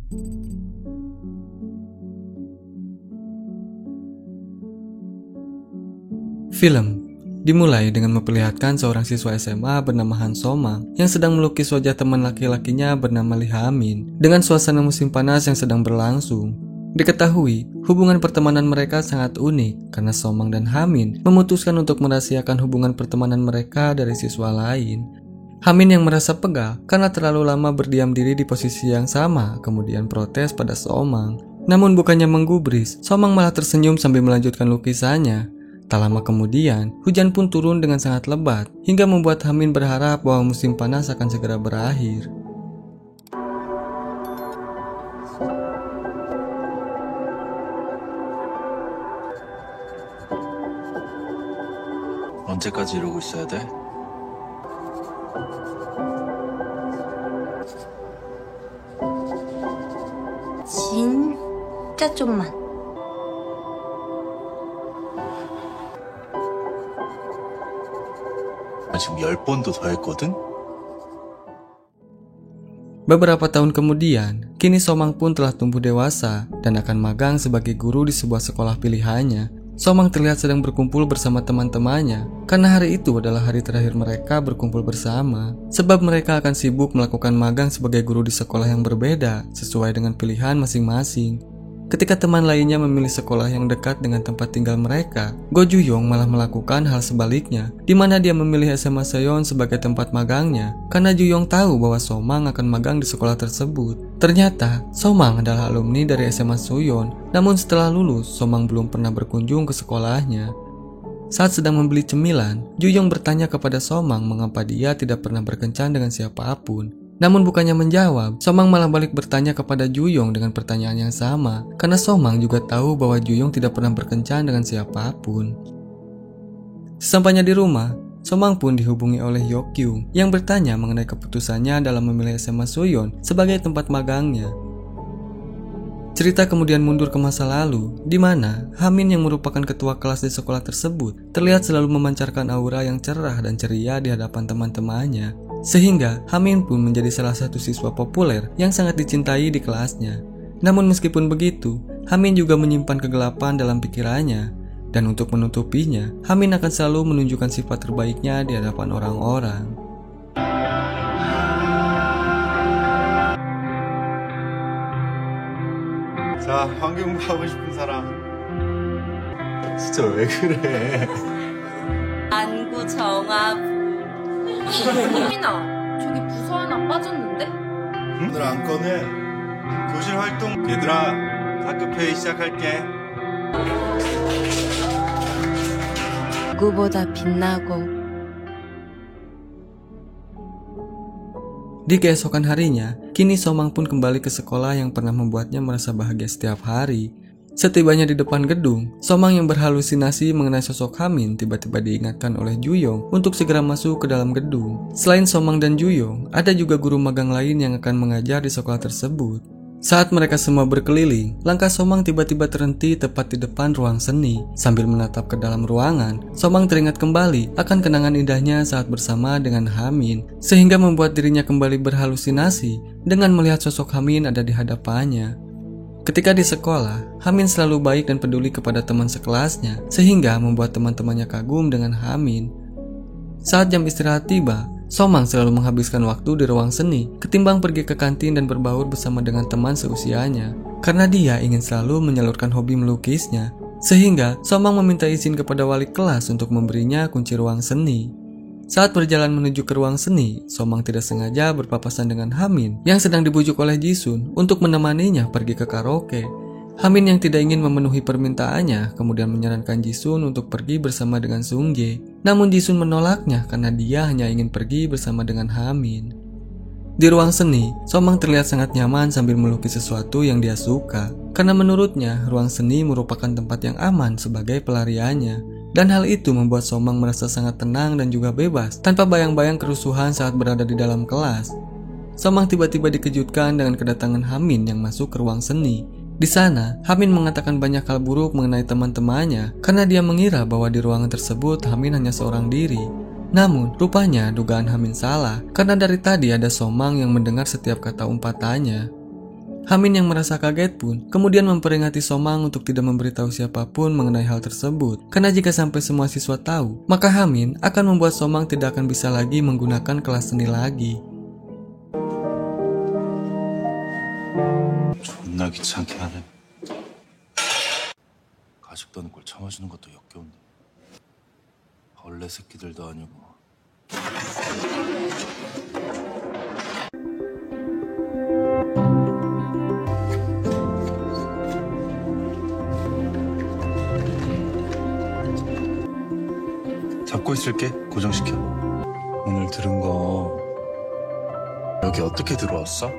Film dimulai dengan memperlihatkan seorang siswa SMA bernama Han Somang yang sedang melukis wajah teman laki-lakinya bernama Lee Ha-min dengan suasana musim panas yang sedang berlangsung. Diketahui, hubungan pertemanan mereka sangat unik karena Somang dan Ha-min memutuskan untuk merahasiakan hubungan pertemanan mereka dari siswa lain. Ha-min yang merasa pegal karena terlalu lama berdiam diri di posisi yang sama kemudian protes pada Somang. Namun bukannya menggubris, Somang malah tersenyum sambil melanjutkan lukisannya. Tak lama kemudian, hujan pun turun dengan sangat lebat, hingga membuat Ha-min berharap bahwa musim panas akan segera berakhir. 언제까지 이러고 있어야 돼? 진짜 좀만. 지금 10번도 더 했거든? Beberapa tahun kemudian, kini Somang pun telah tumbuh dewasa dan akan magang sebagai guru di sebuah sekolah pilihannya. Somang terlihat sedang berkumpul bersama teman-temannya karena hari itu adalah hari terakhir mereka berkumpul bersama, sebab mereka akan sibuk melakukan magang sebagai guru di sekolah yang berbeda sesuai dengan pilihan masing-masing. Ketika teman lainnya memilih sekolah yang dekat dengan tempat tinggal mereka, Go Ju-yong malah melakukan hal sebaliknya, di mana dia memilih SMA Seon sebagai tempat magangnya, karena Ju-yong tahu bahwa Somang akan magang di sekolah tersebut. Ternyata, Somang adalah alumni dari SMA Suyeon, namun setelah lulus, Somang belum pernah berkunjung ke sekolahnya. Saat sedang membeli cemilan, Ju-yong bertanya kepada Somang mengapa dia tidak pernah berkencan dengan siapapun. Namun bukannya menjawab, Somang malah balik bertanya kepada Ju-yong dengan pertanyaan yang sama, karena Somang juga tahu bahwa Ju-yong tidak pernah berkencan dengan siapapun. Sesampainya di rumah, Somang pun dihubungi oleh Yok-kyung yang bertanya mengenai keputusannya dalam memilih SMA Suyeon sebagai tempat magangnya. Cerita kemudian mundur ke masa lalu, di mana Ha-min yang merupakan ketua kelas di sekolah tersebut terlihat selalu memancarkan aura yang cerah dan ceria di hadapan teman-temannya. Sehingga Ha-min pun menjadi salah satu siswa populer yang sangat dicintai di kelasnya. Namun meskipun begitu, Ha-min juga menyimpan kegelapan dalam pikirannya. Dan untuk menutupinya, Ha-min akan selalu menunjukkan sifat terbaiknya di hadapan orang-orang. 자, 환경부 하고 싶은 사람. 진짜 왜 그래? 안구 정화부. 혜민아, 저기 부서 하나 빠졌는데? 오늘 안건은 교실 활동. 얘들아, 다급회의 시작할게. 누구보다 빛나고. Di keesokan harinya, kini Somang pun kembali ke sekolah yang pernah membuatnya merasa bahagia setiap hari. Setibanya di depan gedung, Somang yang berhalusinasi mengenai sosok Ha-min tiba-tiba diingatkan oleh Ju-yong untuk segera masuk ke dalam gedung. Selain Somang dan Ju-yong, ada juga guru magang lain yang akan mengajar di sekolah tersebut. Saat mereka semua berkeliling, langkah Somang tiba-tiba terhenti tepat di depan ruang seni. Sambil menatap ke dalam ruangan, Somang teringat kembali akan kenangan indahnya saat bersama dengan Ha-min, sehingga membuat dirinya kembali berhalusinasi dengan melihat sosok Ha-min ada di hadapannya. Ketika di sekolah, Ha-min selalu baik dan peduli kepada teman sekelasnya, sehingga membuat teman-temannya kagum dengan Ha-min. Saat jam istirahat tiba, Somang selalu menghabiskan waktu di ruang seni ketimbang pergi ke kantin dan berbaur bersama dengan teman seusianya, karena dia ingin selalu menyalurkan hobi melukisnya. Sehingga Somang meminta izin kepada wali kelas untuk memberinya kunci ruang seni. Saat berjalan menuju ke ruang seni, Somang tidak sengaja berpapasan dengan Ha-min yang sedang dibujuk oleh Ji-sun untuk menemaninya pergi ke karaoke. Ha-min yang tidak ingin memenuhi permintaannya kemudian menyarankan Ji-sun untuk pergi bersama dengan Sung-jae. Namun Ji-sun menolaknya karena dia hanya ingin pergi bersama dengan Ha-min. Di ruang seni, Somang terlihat sangat nyaman sambil melukis sesuatu yang dia suka. Karena menurutnya, ruang seni merupakan tempat yang aman sebagai pelariannya. Dan hal itu membuat Somang merasa sangat tenang dan juga bebas tanpa bayang-bayang kerusuhan saat berada di dalam kelas. Somang tiba-tiba dikejutkan dengan kedatangan Ha-min yang masuk ke ruang seni. Di sana, Ha-min mengatakan banyak hal buruk mengenai teman-temannya karena dia mengira bahwa di ruangan tersebut Ha-min hanya seorang diri. Namun, rupanya dugaan Ha-min salah karena dari tadi ada Somang yang mendengar setiap kata umpatannya. Hamin yang merasa kaget pun kemudian memperingati Somang untuk tidak memberitahu siapapun mengenai hal tersebut. Karena jika sampai semua siswa tahu, maka Hamin akan membuat Somang tidak akan bisa lagi menggunakan kelas seni lagi. 존나 귀찮게 하네. 가식도는 걸 참아주는 것도 역겨운데. 벌레 새끼들도 아니고. 잡고 있을게. 고정시켜. 오늘 들은 거 여기 어떻게 들어왔어?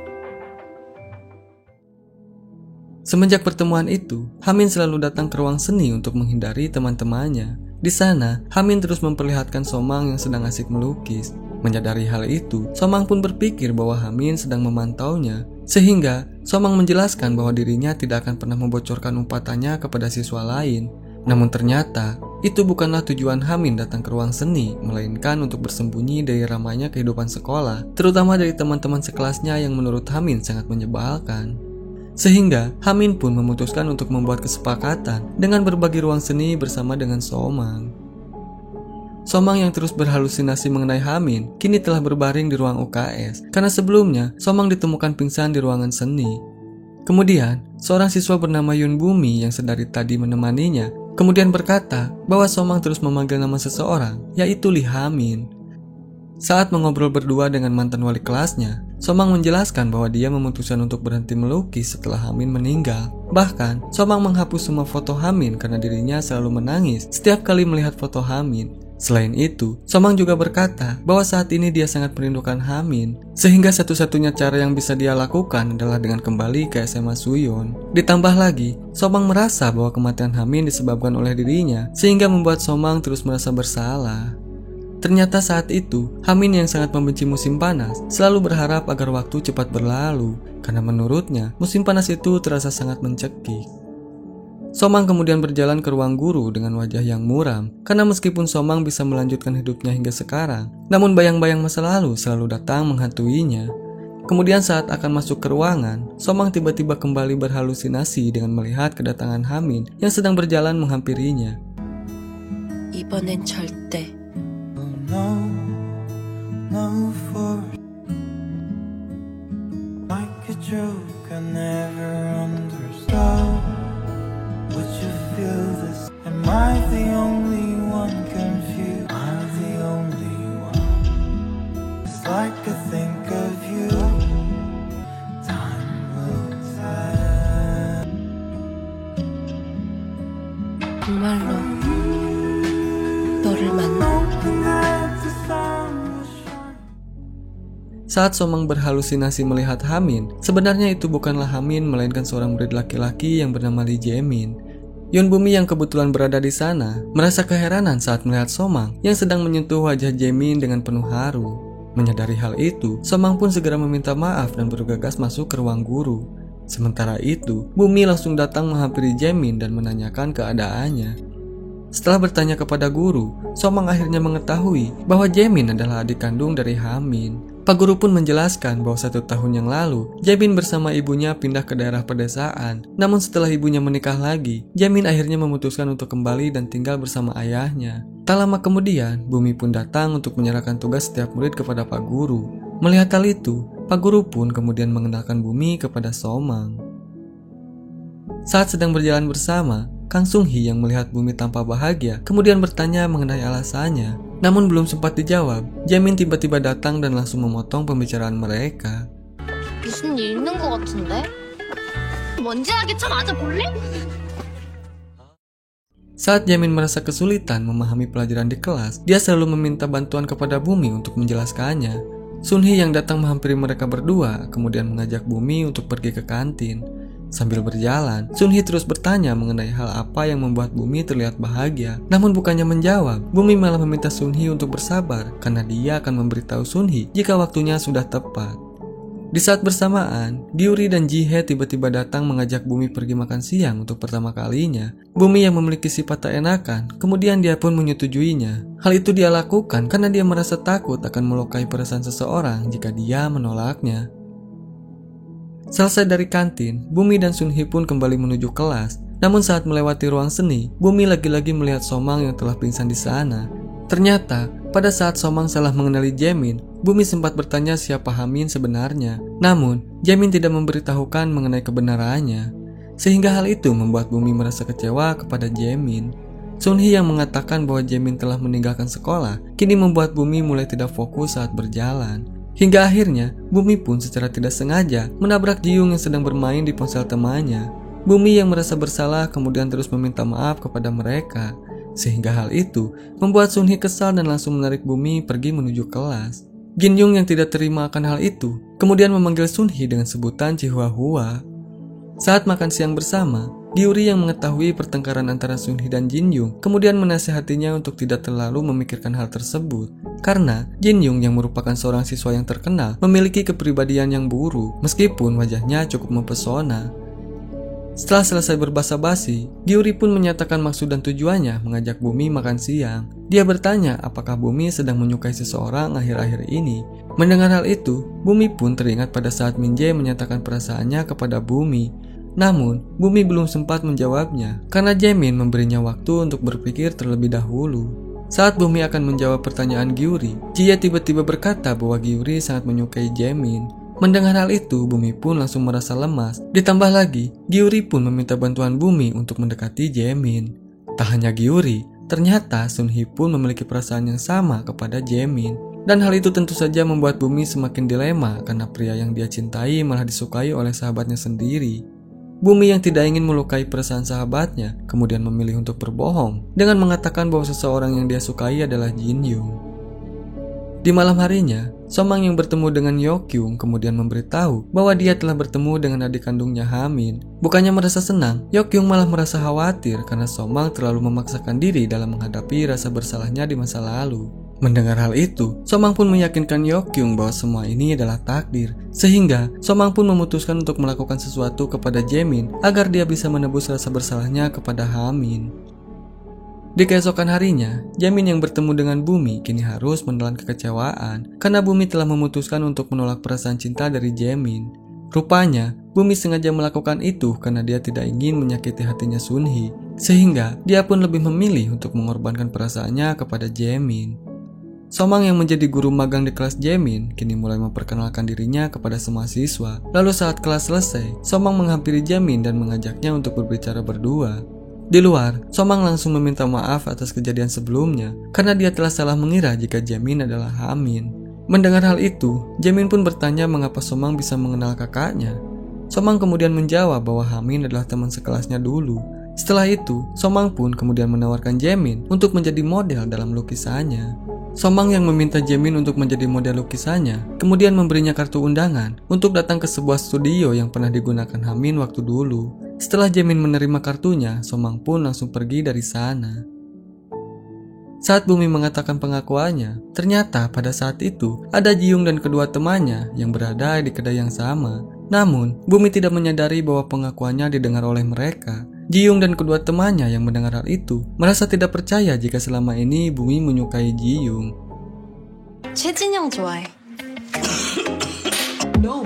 Semenjak pertemuan itu, Hamin selalu datang ke ruang seni untuk menghindari teman-temannya. Di sana, Hamin terus memperlihatkan Somang yang sedang asik melukis. Menyadari hal itu, Somang pun berpikir bahwa Hamin sedang memantaunya. Sehingga, Somang menjelaskan bahwa dirinya tidak akan pernah membocorkan umpatannya kepada siswa lain. Namun ternyata, itu bukanlah tujuan Hamin datang ke ruang seni, melainkan untuk bersembunyi dari ramainya kehidupan sekolah, terutama dari teman-teman sekelasnya yang menurut Hamin sangat menyebalkan. Sehingga, Hamin pun memutuskan untuk membuat kesepakatan dengan berbagi ruang seni bersama dengan Somang. Somang yang terus berhalusinasi mengenai Hamin, kini telah berbaring di ruang UKS, karena sebelumnya Somang ditemukan pingsan di ruangan seni. Kemudian, seorang siswa bernama Yun Bumi yang sedari tadi menemaninya, kemudian berkata bahwa Somang terus memanggil nama seseorang, yaitu Lee Hamin. Saat mengobrol berdua dengan mantan wali kelasnya, Somang menjelaskan bahwa dia memutuskan untuk berhenti melukis setelah Hamin meninggal. Bahkan, Somang menghapus semua foto Hamin karena dirinya selalu menangis setiap kali melihat foto Hamin. Selain itu, Somang juga berkata bahwa saat ini dia sangat merindukan Hamin, sehingga satu-satunya cara yang bisa dia lakukan adalah dengan kembali ke SMA Suyon. Ditambah lagi, Somang merasa bahwa kematian Hamin disebabkan oleh dirinya, sehingga membuat Somang terus merasa bersalah. Ternyata saat itu, Hamin yang sangat membenci musim panas selalu berharap agar waktu cepat berlalu, karena menurutnya musim panas itu terasa sangat mencekik. Somang kemudian berjalan ke ruang guru dengan wajah yang muram, karena meskipun Somang bisa melanjutkan hidupnya hingga sekarang, namun bayang-bayang masa lalu selalu datang menghantuinya. Kemudian saat akan masuk ke ruangan, Somang tiba-tiba kembali berhalusinasi dengan melihat kedatangan Hamin yang sedang berjalan menghampirinya. 이번엔 절대 No force like a joke I never understood. Would you feel this? Am I the only one confused? Am I the only one? It's like I think of you. Time will tell. 정말로 너를 만나. Saat Somang berhalusinasi melihat Hamin, sebenarnya itu bukanlah Hamin melainkan seorang murid laki-laki yang bernama Lee Jaemin. Yun Bumi yang kebetulan berada di sana merasa keheranan saat melihat Somang yang sedang menyentuh wajah Jaemin dengan penuh haru. Menyadari hal itu, Somang pun segera meminta maaf dan bergegas masuk ke ruang guru. Sementara itu, Bumi langsung datang menghampiri Jaemin dan menanyakan keadaannya. Setelah bertanya kepada guru, Somang akhirnya mengetahui bahwa Jaemin adalah adik kandung dari Hamin. Pak Guru pun menjelaskan bahwa 1 tahun yang lalu, Jaemin bersama ibunya pindah ke daerah pedesaan. Namun setelah ibunya menikah lagi, Jaemin akhirnya memutuskan untuk kembali dan tinggal bersama ayahnya. Tak lama kemudian, Bumi pun datang untuk menyerahkan tugas setiap murid kepada Pak Guru. Melihat hal itu, Pak Guru pun kemudian mengenalkan Bumi kepada Somang. Saat sedang berjalan bersama, Kang Sung Hee yang melihat Bumi tampak bahagia kemudian bertanya mengenai alasannya. Namun belum sempat dijawab, Jaemin tiba-tiba datang dan langsung memotong pembicaraan mereka. 무슨 일 있는 것 같은데? 먼지 나게 좀 맞아볼래? Saat Jaemin merasa kesulitan memahami pelajaran di kelas, dia selalu meminta bantuan kepada Bumi untuk menjelaskannya. Sun Hee yang datang menghampiri mereka berdua kemudian mengajak Bumi untuk pergi ke kantin. Sambil berjalan, Sun Hee terus bertanya mengenai hal apa yang membuat Bumi terlihat bahagia. Namun bukannya menjawab, Bumi malah meminta Sun Hee untuk bersabar karena dia akan memberitahu Sun Hee jika waktunya sudah tepat. Di saat bersamaan, Gyuri dan Ji-hye tiba-tiba datang mengajak Bumi pergi makan siang untuk pertama kalinya. Bumi yang memiliki sifat tak enakan, kemudian dia pun menyetujuinya. Hal itu dia lakukan karena dia merasa takut akan melukai perasaan seseorang jika dia menolaknya. Selesai dari kantin, Bumi dan Sunhee pun kembali menuju kelas. Namun saat melewati ruang seni, Bumi lagi-lagi melihat Somang yang telah pingsan di sana. Ternyata, pada saat Somang salah mengenali Jaemin, Bumi sempat bertanya siapa Hamin sebenarnya. Namun, Jaemin tidak memberitahukan mengenai kebenarannya. Sehingga hal itu membuat Bumi merasa kecewa kepada Jaemin. Sunhee yang mengatakan bahwa Jaemin telah meninggalkan sekolah, kini membuat Bumi mulai tidak fokus saat berjalan. Hingga akhirnya, Bumi pun secara tidak sengaja menabrak Ji-young yang sedang bermain di ponsel temannya. Bumi yang merasa bersalah kemudian terus meminta maaf kepada mereka. Sehingga hal itu membuat Sunhee kesal dan langsung menarik Bumi pergi menuju kelas. Jin-young yang tidak terima akan hal itu kemudian memanggil Sunhee dengan sebutan Chihua-hua. Saat makan siang bersama, Gyuri yang mengetahui pertengkaran antara Sunhee dan Jin-young kemudian menasihatinya untuk tidak terlalu memikirkan hal tersebut. Karena Jin-young yang merupakan seorang siswa yang terkenal memiliki kepribadian yang buruk meskipun wajahnya cukup mempesona. Setelah selesai berbasa-basi, Gyuri pun menyatakan maksud dan tujuannya mengajak Bumi makan siang. Dia bertanya apakah Bumi sedang menyukai seseorang akhir-akhir ini. Mendengar hal itu, Bumi pun teringat pada saat Min-jae menyatakan perasaannya kepada Bumi. Namun, Bumi belum sempat menjawabnya karena Jaemin memberinya waktu untuk berpikir terlebih dahulu. Saat Bumi akan menjawab pertanyaan Gyuri, Jie tiba-tiba berkata bahwa Gyuri sangat menyukai Jaemin. Mendengar hal itu, Bumi pun langsung merasa lemas. Ditambah lagi, Gyuri pun meminta bantuan Bumi untuk mendekati Jaemin. Tak hanya Gyuri, ternyata Sunhee pun memiliki perasaan yang sama kepada Jaemin. Dan hal itu tentu saja membuat Bumi semakin dilema karena pria yang dia cintai malah disukai oleh sahabatnya sendiri. Bumi yang tidak ingin melukai perasaan sahabatnya kemudian memilih untuk berbohong dengan mengatakan bahwa seseorang yang dia sukai adalah Jin-young. Di malam harinya, Somang yang bertemu dengan Yeokyung kemudian memberitahu bahwa dia telah bertemu dengan adik kandungnya Hamin. Bukannya merasa senang, Yeokyung malah merasa khawatir karena Somang terlalu memaksakan diri dalam menghadapi rasa bersalahnya di masa lalu. Mendengar hal itu, Somang pun meyakinkan Yeokyung bahwa semua ini adalah takdir. Sehingga, Somang pun memutuskan untuk melakukan sesuatu kepada Jaemin agar dia bisa menebus rasa bersalahnya kepada Hamin. Di keesokan harinya, Jaemin yang bertemu dengan Bumi kini harus menelan kekecewaan karena Bumi telah memutuskan untuk menolak perasaan cinta dari Jaemin. Rupanya, Bumi sengaja melakukan itu karena dia tidak ingin menyakiti hatinya Sunhee, sehingga dia pun lebih memilih untuk mengorbankan perasaannya kepada Jaemin. Somang yang menjadi guru magang di kelas Jaemin kini mulai memperkenalkan dirinya kepada semua siswa. Lalu saat kelas selesai, Somang menghampiri Jaemin dan mengajaknya untuk berbicara berdua. Di luar, Somang langsung meminta maaf atas kejadian sebelumnya karena dia telah salah mengira jika Jaemin adalah Hamin. Mendengar hal itu, Jaemin pun bertanya mengapa Somang bisa mengenal kakaknya. Somang kemudian menjawab bahwa Hamin adalah teman sekelasnya dulu. Setelah itu, Somang pun kemudian menawarkan Jaemin untuk menjadi model dalam lukisannya. Somang yang meminta Jaemin untuk menjadi model lukisannya kemudian memberinya kartu undangan untuk datang ke sebuah studio yang pernah digunakan Hamin waktu dulu. Setelah Jaemin menerima kartunya, Somang pun langsung pergi dari sana. Saat Bumi mengatakan pengakuannya, ternyata pada saat itu ada Ji-young dan kedua temannya yang berada di kedai yang sama. Namun, Bumi tidak menyadari bahwa pengakuannya didengar oleh mereka. Ji-young dan kedua temannya yang mendengar hal itu merasa tidak percaya jika selama ini Bumi menyukai Ji-young. 최진영 좋아해. No.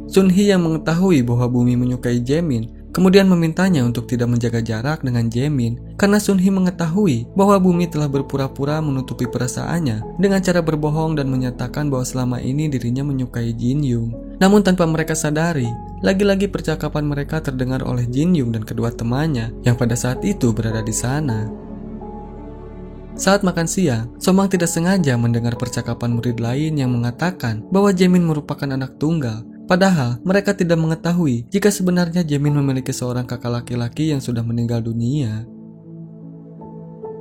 Sunhee yang mengetahui bahwa Bumi menyukai Jaemin kemudian memintanya untuk tidak menjaga jarak dengan Jaemin karena Sunhee mengetahui bahwa Bumi telah berpura-pura menutupi perasaannya dengan cara berbohong dan menyatakan bahwa selama ini dirinya menyukai Jin-young. Namun tanpa mereka sadari, lagi-lagi percakapan mereka terdengar oleh Jin-young dan kedua temannya yang pada saat itu berada di sana. Saat makan siang, Somang tidak sengaja mendengar percakapan murid lain yang mengatakan bahwa Jaemin merupakan anak tunggal. Padahal mereka tidak mengetahui jika sebenarnya Jaemin memiliki seorang kakak laki-laki yang sudah meninggal dunia.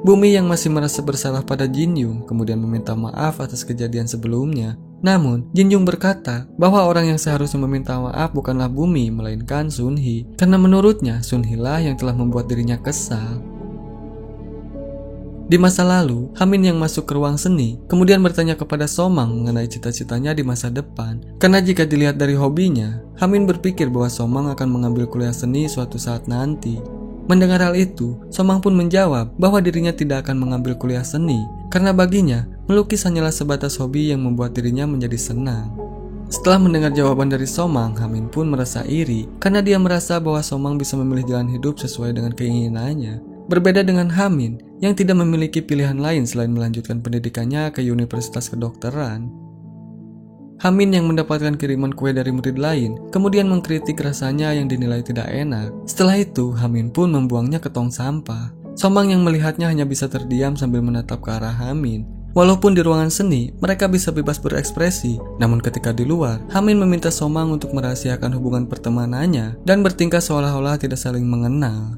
Bumi yang masih merasa bersalah pada Jin-young kemudian meminta maaf atas kejadian sebelumnya. Namun, Jin-young berkata bahwa orang yang seharusnya meminta maaf bukanlah Bumi melainkan Sunhee, karena menurutnya Sunhee lah yang telah membuat dirinya kesal. Di masa lalu, Hamin yang masuk ke ruang seni kemudian bertanya kepada Somang mengenai cita-citanya di masa depan. Karena jika dilihat dari hobinya, Hamin berpikir bahwa Somang akan mengambil kuliah seni suatu saat nanti. Mendengar hal itu, Somang pun menjawab bahwa dirinya tidak akan mengambil kuliah seni karena baginya, melukis hanyalah sebatas hobi yang membuat dirinya menjadi senang. Setelah mendengar jawaban dari Somang, Hamin pun merasa iri karena dia merasa bahwa Somang bisa memilih jalan hidup sesuai dengan keinginannya. Berbeda dengan Hamin yang tidak memiliki pilihan lain selain melanjutkan pendidikannya ke Universitas Kedokteran. Hamin yang mendapatkan kiriman kue dari murid lain kemudian mengkritik rasanya yang dinilai tidak enak. Setelah itu, Hamin pun membuangnya ke tong sampah. Somang yang melihatnya hanya bisa terdiam sambil menatap ke arah Hamin. Walaupun di ruangan seni, mereka bisa bebas berekspresi, namun ketika di luar, Hamin meminta Somang untuk merahasiakan hubungan pertemanannya dan bertingkah seolah-olah tidak saling mengenal.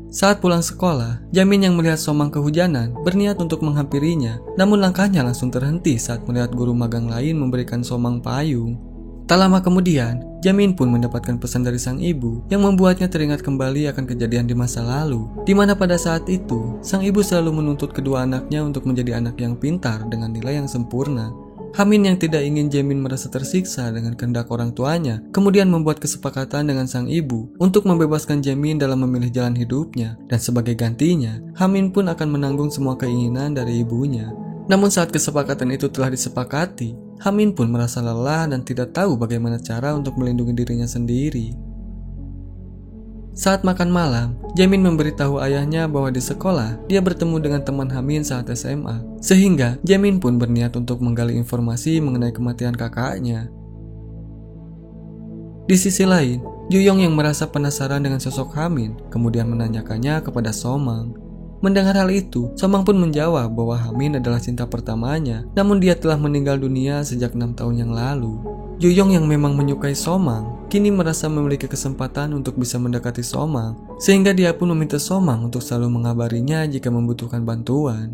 Saat pulang sekolah, Jamin yang melihat Somang kehujanan berniat untuk menghampirinya, namun langkahnya langsung terhenti saat melihat guru magang lain memberikan Somang payung. Tak lama kemudian, Jamin pun mendapatkan pesan dari sang ibu yang membuatnya teringat kembali akan kejadian di masa lalu, di mana pada saat itu, sang ibu selalu menuntut kedua anaknya untuk menjadi anak yang pintar dengan nilai yang sempurna. Hamin yang tidak ingin Jamin merasa tersiksa dengan kehendak orang tuanya, kemudian membuat kesepakatan dengan sang ibu untuk membebaskan Jamin dalam memilih jalan hidupnya, dan sebagai gantinya, Hamin pun akan menanggung semua keinginan dari ibunya. Namun saat kesepakatan itu telah disepakati, Hamin pun merasa lelah dan tidak tahu bagaimana cara untuk melindungi dirinya sendiri. Saat makan malam, Jamin memberitahu ayahnya bahwa di sekolah dia bertemu dengan teman Hamin saat SMA. Sehingga Jamin pun berniat untuk menggali informasi mengenai kematian kakaknya. Di sisi lain, Juyong yang merasa penasaran dengan sosok Hamin kemudian menanyakannya kepada Somang. Mendengar hal itu, Somang pun menjawab bahwa Hamin adalah cinta pertamanya, namun dia telah meninggal dunia sejak 6 tahun yang lalu. Juyong yang memang menyukai Somang, kini merasa memiliki kesempatan untuk bisa mendekati Somang, sehingga dia pun meminta Somang untuk selalu mengabarinya jika membutuhkan bantuan.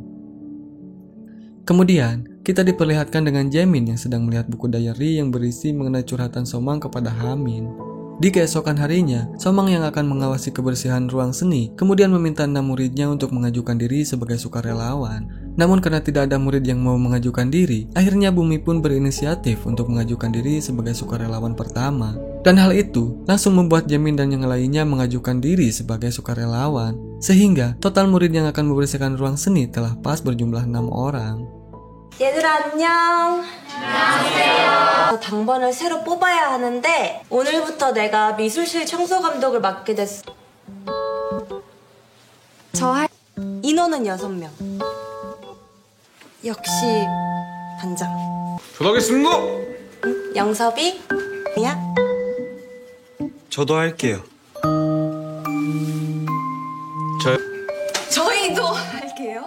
Kemudian, kita diperlihatkan dengan Jamin yang sedang melihat buku diary yang berisi mengenai curhatan Somang kepada Hamin. Di keesokan harinya, Somang yang akan mengawasi kebersihan ruang seni kemudian meminta 6 muridnya untuk mengajukan diri sebagai sukarelawan. Namun karena tidak ada murid yang mau mengajukan diri, akhirnya Bumi pun berinisiatif untuk mengajukan diri sebagai sukarelawan pertama. Dan hal itu langsung membuat Jamin dan yang lainnya mengajukan diri sebagai sukarelawan. Sehingga total murid yang akan membersihkan ruang seni telah pas berjumlah 6 orang. 얘들아 안녕. 안녕하세요. 당번을 새로 뽑아야 하는데 오늘부터 내가 미술실 청소 감독을 맡게 됐어. 인원은 6명. 역시 반장. 전하겠습니다. 영섭이? 야? 저도 할게요. 저희도 할게요.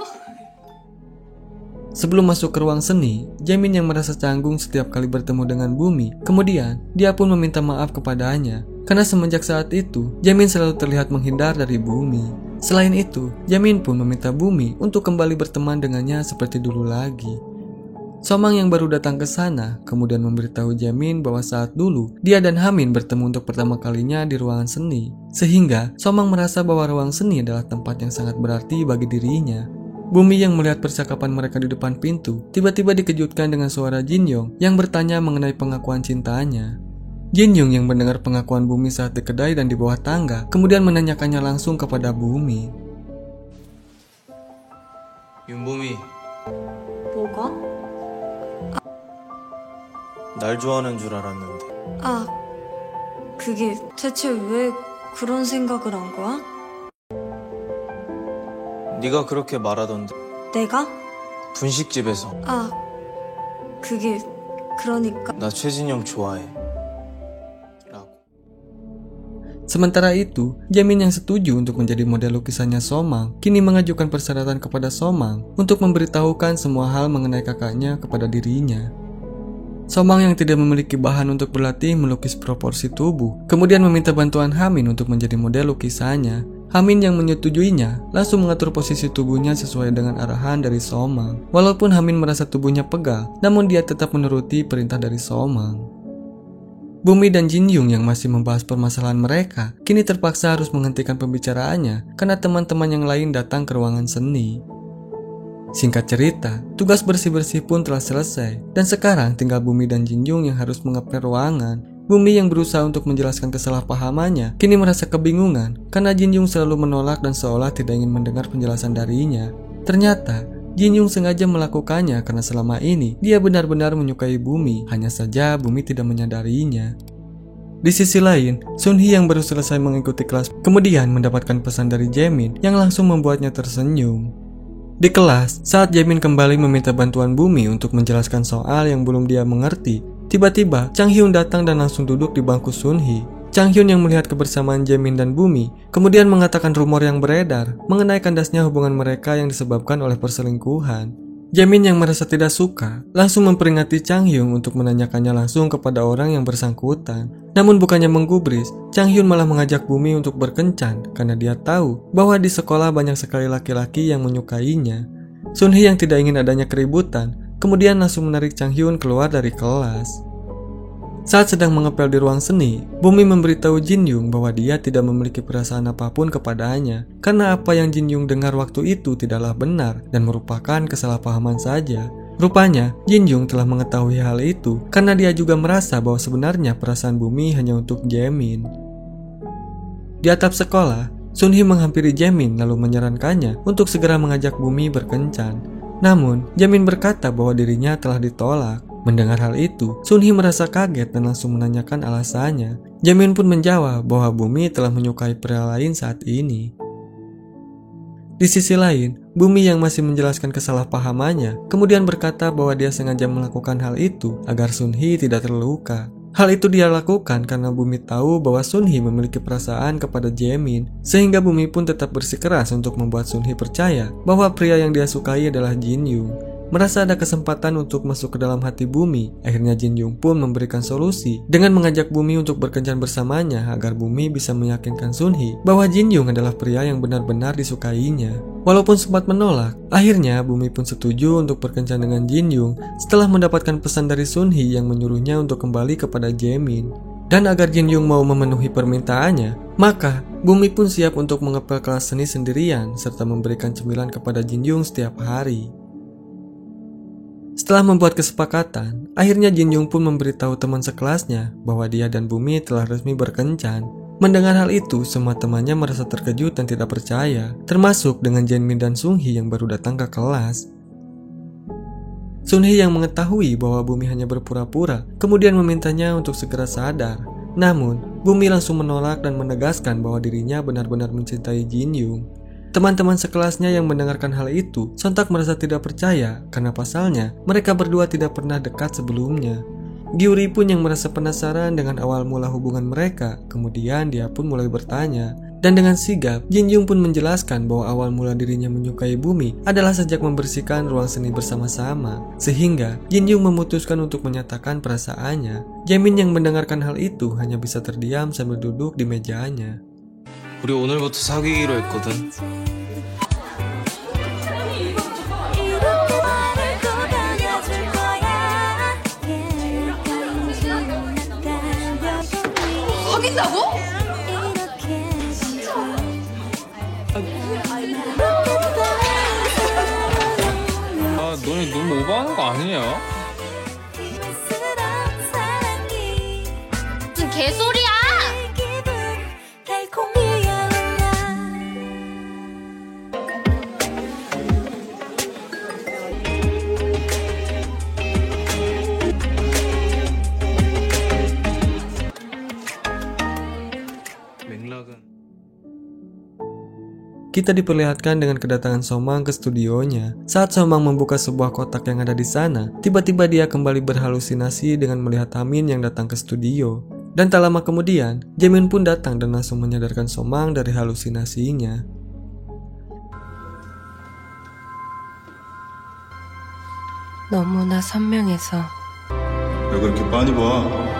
Sebelum masuk ke ruang seni, Jamin yang merasa canggung setiap kali bertemu dengan Bumi. Kemudian, dia pun meminta maaf kepadanya. Karena semenjak saat itu, Jamin selalu terlihat menghindar dari Bumi. Selain itu, Jamin pun meminta Bumi untuk kembali berteman dengannya seperti dulu lagi. Somang yang baru datang ke sana, kemudian memberitahu Jamin bahwa saat dulu, dia dan Hamin bertemu untuk pertama kalinya di ruangan seni. Sehingga, Somang merasa bahwa ruang seni adalah tempat yang sangat berarti bagi dirinya. Bumi yang melihat percakapan mereka di depan pintu, tiba-tiba dikejutkan dengan suara Jinyong yang bertanya mengenai pengakuan cintanya. Jinyong yang mendengar pengakuan Bumi saat di kedai dan di bawah tangga, kemudian menanyakannya langsung kepada Bumi. 윤봄이, 뭐가? 날 좋아하는 줄 알았는데. 아, 그게 대체 왜 그런 생각을 한 거야? 네가 그렇게 말하던데. 내가? 분식집에서. 아, 그게 그러니까 나 최진영 좋아해. 라고. Sementara itu, Jamin yang setuju untuk menjadi model lukisannya Somang, kini mengajukan persyaratan kepada Somang untuk memberitahukan semua hal mengenai kakaknya kepada dirinya. Somang yang tidak memiliki bahan untuk berlatih melukis proporsi tubuh, kemudian meminta bantuan Hamin untuk menjadi model lukisannya. Hamin yang menyetujuinya langsung mengatur posisi tubuhnya sesuai dengan arahan dari Somang. Walaupun Hamin merasa tubuhnya pegal, namun dia tetap menuruti perintah dari Somang. Bumi dan Jin Young yang masih membahas permasalahan mereka kini terpaksa harus menghentikan pembicaraannya karena teman-teman yang lain datang ke ruangan seni. Singkat cerita, tugas bersih-bersih pun telah selesai dan sekarang tinggal Bumi dan Jin Young yang harus mengepel ruangan. Bumi yang berusaha untuk menjelaskan kesalahpahamannya kini merasa kebingungan karena Jin Young selalu menolak dan seolah tidak ingin mendengar penjelasan darinya. Ternyata Jin Young sengaja melakukannya karena selama ini dia benar-benar menyukai Bumi, hanya saja Bumi tidak menyadarinya. Di sisi lain, Sun Hee yang baru selesai mengikuti kelas kemudian mendapatkan pesan dari Jaemin yang langsung membuatnya tersenyum. Di kelas, saat Jaemin kembali meminta bantuan Bumi untuk menjelaskan soal yang belum dia mengerti, tiba-tiba Chang Hyun datang dan langsung duduk di bangku Sun Hee. Chang Hyun yang melihat kebersamaan Jaemin dan Bumi kemudian mengatakan rumor yang beredar mengenai kandasnya hubungan mereka yang disebabkan oleh perselingkuhan. Jaemin yang merasa tidak suka langsung memperingati Chang Hyun untuk menanyakannya langsung kepada orang yang bersangkutan. Namun bukannya menggubris, Chang Hyun malah mengajak Bumi untuk berkencan karena dia tahu bahwa di sekolah banyak sekali laki-laki yang menyukainya. Sun Hee yang tidak ingin adanya keributan kemudian langsung menarik Chang Hyun keluar dari kelas. Saat sedang mengepel di ruang seni, Bumi memberitahu Jin Young bahwa dia tidak memiliki perasaan apapun kepadanya karena apa yang Jin Young dengar waktu itu tidaklah benar dan merupakan kesalahpahaman saja. Rupanya, Jin Young telah mengetahui hal itu karena dia juga merasa bahwa sebenarnya perasaan Bumi hanya untuk Jaemin. Di atap sekolah, Sun Hee menghampiri Jaemin lalu menyarankannya untuk segera mengajak Bumi berkencan. Namun, Jaemin berkata bahwa dirinya telah ditolak. Mendengar hal itu, Sun Hee merasa kaget dan langsung menanyakan alasannya. Jaemin pun menjawab bahwa Bumi telah menyukai pria lain saat ini. Di sisi lain, Bumi yang masih menjelaskan kesalahpahamannya kemudian berkata bahwa dia sengaja melakukan hal itu agar Sun Hee tidak terluka. Hal itu dia lakukan karena Bumi tahu bahwa Sun Hee memiliki perasaan kepada Jaemin, sehingga Bumi pun tetap bersikeras untuk membuat Sun Hee percaya bahwa pria yang dia sukai adalah Jin Young. Merasa ada kesempatan untuk masuk ke dalam hati Bumi, akhirnya Jin Young pun memberikan solusi dengan mengajak Bumi untuk berkencan bersamanya agar Bumi bisa meyakinkan Sun Hee bahwa Jin Young adalah pria yang benar-benar disukainya. Walaupun sempat menolak, akhirnya Bumi pun setuju untuk berkencan dengan Jin Young setelah mendapatkan pesan dari Sun Hee yang menyuruhnya untuk kembali kepada Jaemin. Dan agar Jin Young mau memenuhi permintaannya, maka Bumi pun siap untuk mengepel kelas seni sendirian serta memberikan cemilan kepada Jin Young setiap hari. Setelah membuat kesepakatan, akhirnya Jin Young pun memberitahu teman sekelasnya bahwa dia dan Bumi telah resmi berkencan. Mendengar hal itu, semua temannya merasa terkejut dan tidak percaya, termasuk dengan Jaemin dan Sung Hee yang baru datang ke kelas. Sun Hee yang mengetahui bahwa Bumi hanya berpura-pura, kemudian memintanya untuk segera sadar. Namun, Bumi langsung menolak dan menegaskan bahwa dirinya benar-benar mencintai Jin Young. Teman-teman sekelasnya yang mendengarkan hal itu sontak merasa tidak percaya karena pasalnya mereka berdua tidak pernah dekat sebelumnya. Gyuri pun yang merasa penasaran dengan awal mula hubungan mereka, kemudian dia pun mulai bertanya. Dan dengan sigap, Jin Young pun menjelaskan bahwa awal mula dirinya menyukai Bumi adalah sejak membersihkan ruang seni bersama-sama. Sehingga Jin Young memutuskan untuk menyatakan perasaannya. Jaemin yang mendengarkan hal itu hanya bisa terdiam sambil duduk di mejanya. 우리 오늘부터 사귀기로 했거든. 사귄다고? 아, 너네 너무 오버하는 거 아니냐? 무슨 개소리야! Kita diperlihatkan dengan kedatangan Somang ke studionya. Saat Somang membuka sebuah kotak yang ada di sana, tiba-tiba dia kembali berhalusinasi dengan melihat Hamin yang datang ke studio. Dan tak lama kemudian, Jaemin pun datang dan langsung menyadarkan Somang dari halusinasinya. 너무나 선명해서 왜 그렇게 빤히 봐?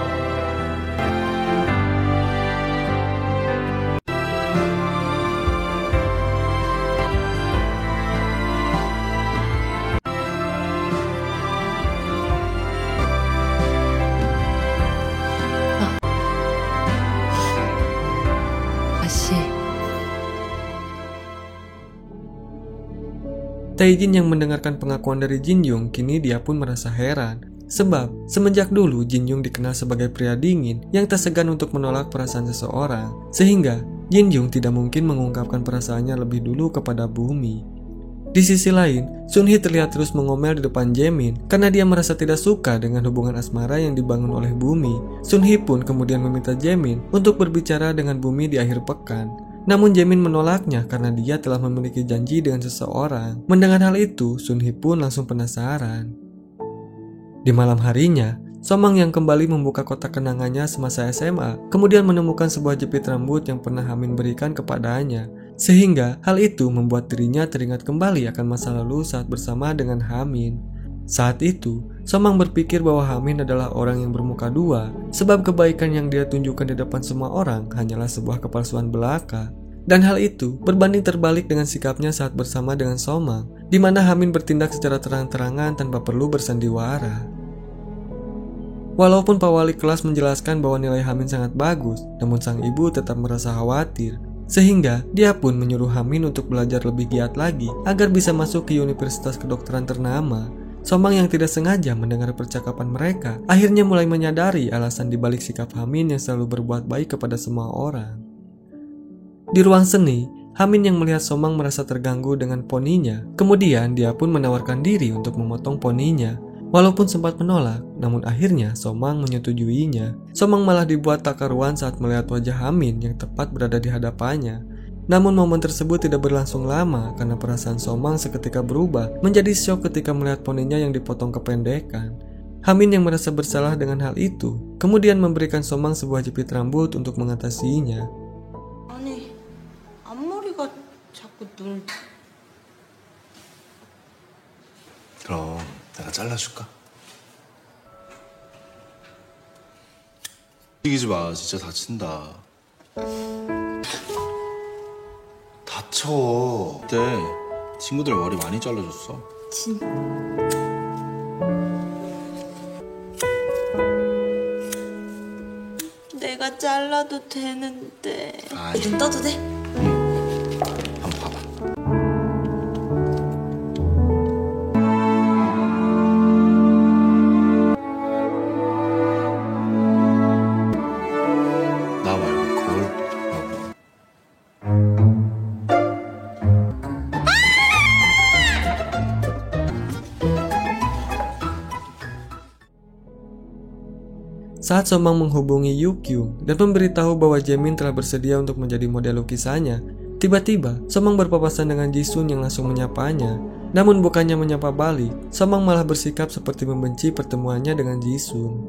Taejin yang mendengarkan pengakuan dari Jin Young, kini dia pun merasa heran. Sebab, semenjak dulu Jin Young dikenal sebagai pria dingin yang tak segan untuk menolak perasaan seseorang. Sehingga, Jin Young tidak mungkin mengungkapkan perasaannya lebih dulu kepada Bumi. Di sisi lain, Sun Hee terlihat terus mengomel di depan Jaemin karena dia merasa tidak suka dengan hubungan asmara yang dibangun oleh Bumi. Sun Hee pun kemudian meminta Jaemin untuk berbicara dengan Bumi di akhir pekan. Namun Jaemin menolaknya karena dia telah memiliki janji dengan seseorang. Mendengar hal itu, Sun Hee pun langsung penasaran. Di malam harinya, Somang yang kembali membuka kotak kenangannya semasa SMA, kemudian menemukan sebuah jepit rambut yang pernah Hamin berikan kepadanya. Sehingga hal itu membuat dirinya teringat kembali akan masa lalu saat bersama dengan Hamin. Saat itu, Somang berpikir bahwa Hamin adalah orang yang bermuka dua, sebab kebaikan yang dia tunjukkan di depan semua orang hanyalah sebuah kepalsuan belaka. Dan hal itu berbanding terbalik dengan sikapnya saat bersama dengan Somang, di mana Hamin bertindak secara terang-terangan tanpa perlu bersandiwara. Walaupun Pak Wali kelas menjelaskan bahwa nilai Hamin sangat bagus, namun sang ibu tetap merasa khawatir. Sehingga dia pun menyuruh Hamin untuk belajar lebih giat lagi agar bisa masuk ke universitas kedokteran ternama. Somang yang tidak sengaja mendengar percakapan mereka akhirnya mulai menyadari alasan dibalik sikap Hamin yang selalu berbuat baik kepada semua orang. Di ruang seni, Hamin yang melihat Somang merasa terganggu dengan poninya, kemudian dia pun menawarkan diri untuk memotong poninya. Walaupun sempat menolak, namun akhirnya Somang menyetujuinya. Somang malah dibuat tak karuan saat melihat wajah Hamin yang tepat berada di hadapannya. Namun momen tersebut tidak berlangsung lama karena perasaan Somang seketika berubah menjadi syok ketika melihat poninya yang dipotong kependekan. Hamin yang merasa bersalah dengan hal itu, kemudian memberikan Somang sebuah jepit rambut untuk mengatasinya. 아니, 앞머리가 자꾸 눈... 그럼 내가 잘라줄까? 움직이지 마. 진짜 다친다. 다쳐. 그때 친구들 머리 많이 잘라줬어. 내가 잘라도 되는데... 아니, 눈 떠도 돼? 한번 봐봐. 나 말고 거울. Saat Somang menghubungi Yukyung dan memberitahu bahwa Jaemin telah bersedia untuk menjadi model lukisannya, tiba-tiba Somang berpapasan dengan Jisun yang langsung menyapanya. Namun bukannya menyapa balik, Somang malah bersikap seperti membenci pertemuannya dengan Jisun.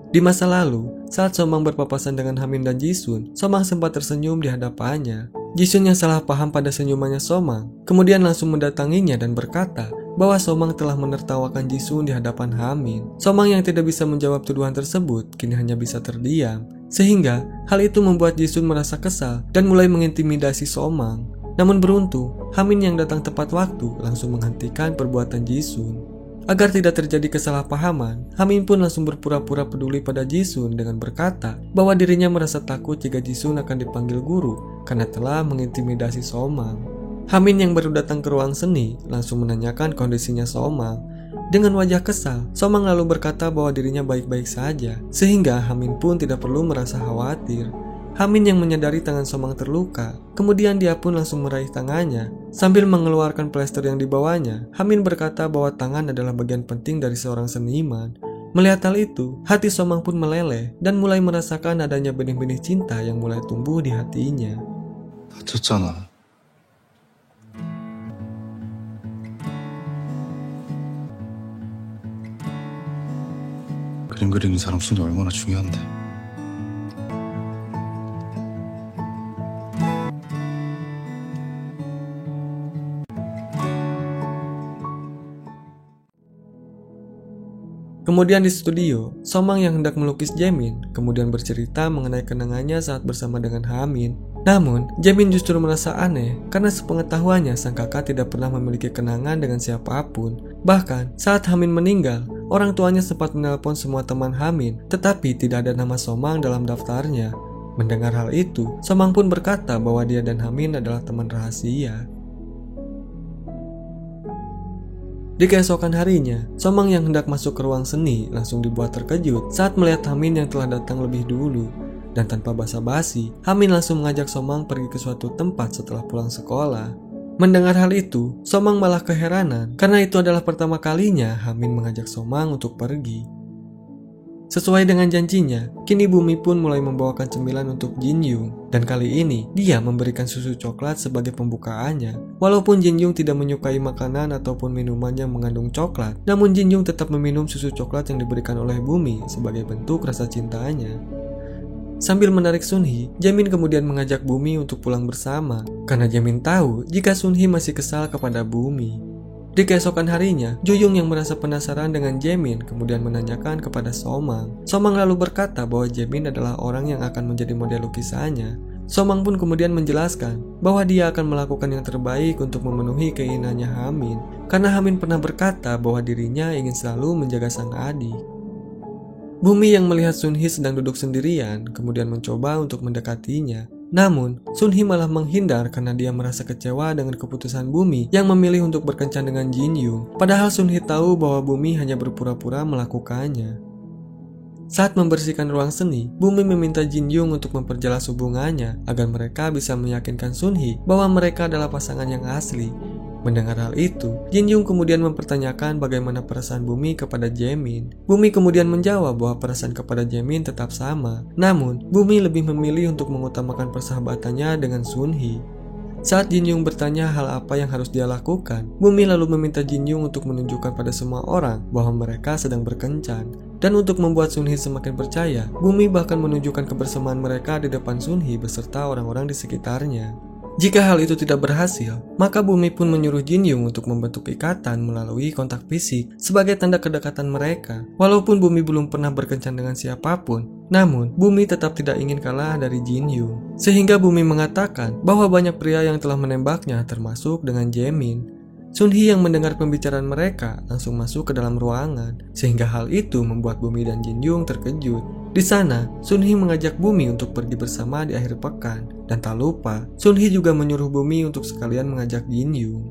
Di masa lalu, saat Somang berpapasan dengan Hamin dan Jisun, Somang sempat tersenyum di hadapannya. Jisun yang salah paham pada senyumannya Somang, kemudian langsung mendatanginya dan berkata bahwa Somang telah menertawakan Jisun di hadapan Hamin. Somang yang tidak bisa menjawab tuduhan tersebut kini hanya bisa terdiam, sehingga hal itu membuat Jisun merasa kesal dan mulai mengintimidasi Somang. Namun beruntung, Hamin yang datang tepat waktu langsung menghentikan perbuatan Jisun. Agar tidak terjadi kesalahpahaman, Hamin pun langsung berpura-pura peduli pada Jisun dengan berkata bahwa dirinya merasa takut jika Jisun akan dipanggil guru karena telah mengintimidasi Somang. Hamin yang baru datang ke ruang seni langsung menanyakan kondisinya Somang. Dengan wajah kesal, Somang lalu berkata bahwa dirinya baik-baik saja, sehingga Hamin pun tidak perlu merasa khawatir. Hamin yang menyadari tangan Somang terluka, kemudian dia pun langsung meraih tangannya. Sambil mengeluarkan plester yang dibawanya, Hamin berkata bahwa tangan adalah bagian penting dari seorang seniman. Melihat hal itu, hati Somang pun meleleh dan mulai merasakan adanya benih-benih cinta yang mulai tumbuh di hatinya. 다쳤잖아. 그림 그리는 사람 손이 얼마나 중요한데. Kemudian di studio, Somang yang hendak melukis Jaemin kemudian bercerita mengenai kenangannya saat bersama dengan Hamin. Namun, Jaemin justru merasa aneh karena sepengetahuannya sang kakak tidak pernah memiliki kenangan dengan siapapun. Bahkan, saat Hamin meninggal, orang tuanya sempat menelpon semua teman Hamin, tetapi tidak ada nama Somang dalam daftarnya. Mendengar hal itu, Somang pun berkata bahwa dia dan Hamin adalah teman rahasia. Di keesokan harinya, Somang yang hendak masuk ke ruang seni langsung dibuat terkejut saat melihat Hamin yang telah datang lebih dulu. Dan tanpa basa-basi, Hamin langsung mengajak Somang pergi ke suatu tempat setelah pulang sekolah. Mendengar hal itu, Somang malah keheranan karena itu adalah pertama kalinya Hamin mengajak Somang untuk pergi. Sesuai dengan janjinya, kini Bumi pun mulai membawakan cemilan untuk Jin Young. Dan kali ini, dia memberikan susu coklat sebagai pembukaannya. Walaupun Jin Young tidak menyukai makanan ataupun minuman yang mengandung coklat, namun Jin Young tetap meminum susu coklat yang diberikan oleh Bumi sebagai bentuk rasa cintanya. Sambil menarik Sunhee, Jaemin kemudian mengajak Bumi untuk pulang bersama. Karena Jaemin tahu jika Sunhee masih kesal kepada Bumi. Di keesokan harinya, Juyung yang merasa penasaran dengan Jaemin kemudian menanyakan kepada Somang. Somang lalu berkata bahwa Jaemin adalah orang yang akan menjadi model lukisannya. Somang pun kemudian menjelaskan bahwa dia akan melakukan yang terbaik untuk memenuhi keinginannya Hamin. Karena Hamin pernah berkata bahwa dirinya ingin selalu menjaga sang adik. Bumi yang melihat Sunhee sedang duduk sendirian kemudian mencoba untuk mendekatinya. Namun, Sunhee malah menghindar karena dia merasa kecewa dengan keputusan Bumi yang memilih untuk berkencan dengan Jin Young. Padahal Sunhee tahu bahwa Bumi hanya berpura-pura melakukannya. Saat membersihkan ruang seni, Bumi meminta Jin Young untuk memperjelas hubungannya agar mereka bisa meyakinkan Sunhee bahwa mereka adalah pasangan yang asli. Mendengar hal itu, Jin Young kemudian mempertanyakan bagaimana perasaan Bumi kepada Jaemin. Bumi kemudian menjawab bahwa perasaan kepada Jaemin tetap sama. Namun, Bumi lebih memilih untuk mengutamakan persahabatannya dengan Sunhee. Saat Jin Young bertanya hal apa yang harus dia lakukan, Bumi lalu meminta Jin Young untuk menunjukkan pada semua orang bahwa mereka sedang berkencan. Dan untuk membuat Sunhee semakin percaya, Bumi bahkan menunjukkan kebersamaan mereka di depan Sunhee beserta orang-orang di sekitarnya. Jika hal itu tidak berhasil, maka Bumi pun menyuruh Jin Young untuk membentuk ikatan melalui kontak fisik sebagai tanda kedekatan mereka. Walaupun Bumi belum pernah berkencan dengan siapapun, namun Bumi tetap tidak ingin kalah dari Jin Young. Sehingga Bumi mengatakan bahwa banyak pria yang telah menembaknya termasuk dengan Jaemin. Sunhee yang mendengar pembicaraan mereka langsung masuk ke dalam ruangan, sehingga hal itu membuat Bumi dan Jin Young terkejut. Di sana, Sunhee mengajak Bumi untuk pergi bersama di akhir pekan, dan tak lupa, Sunhee juga menyuruh Bumi untuk sekalian mengajak Jin Young.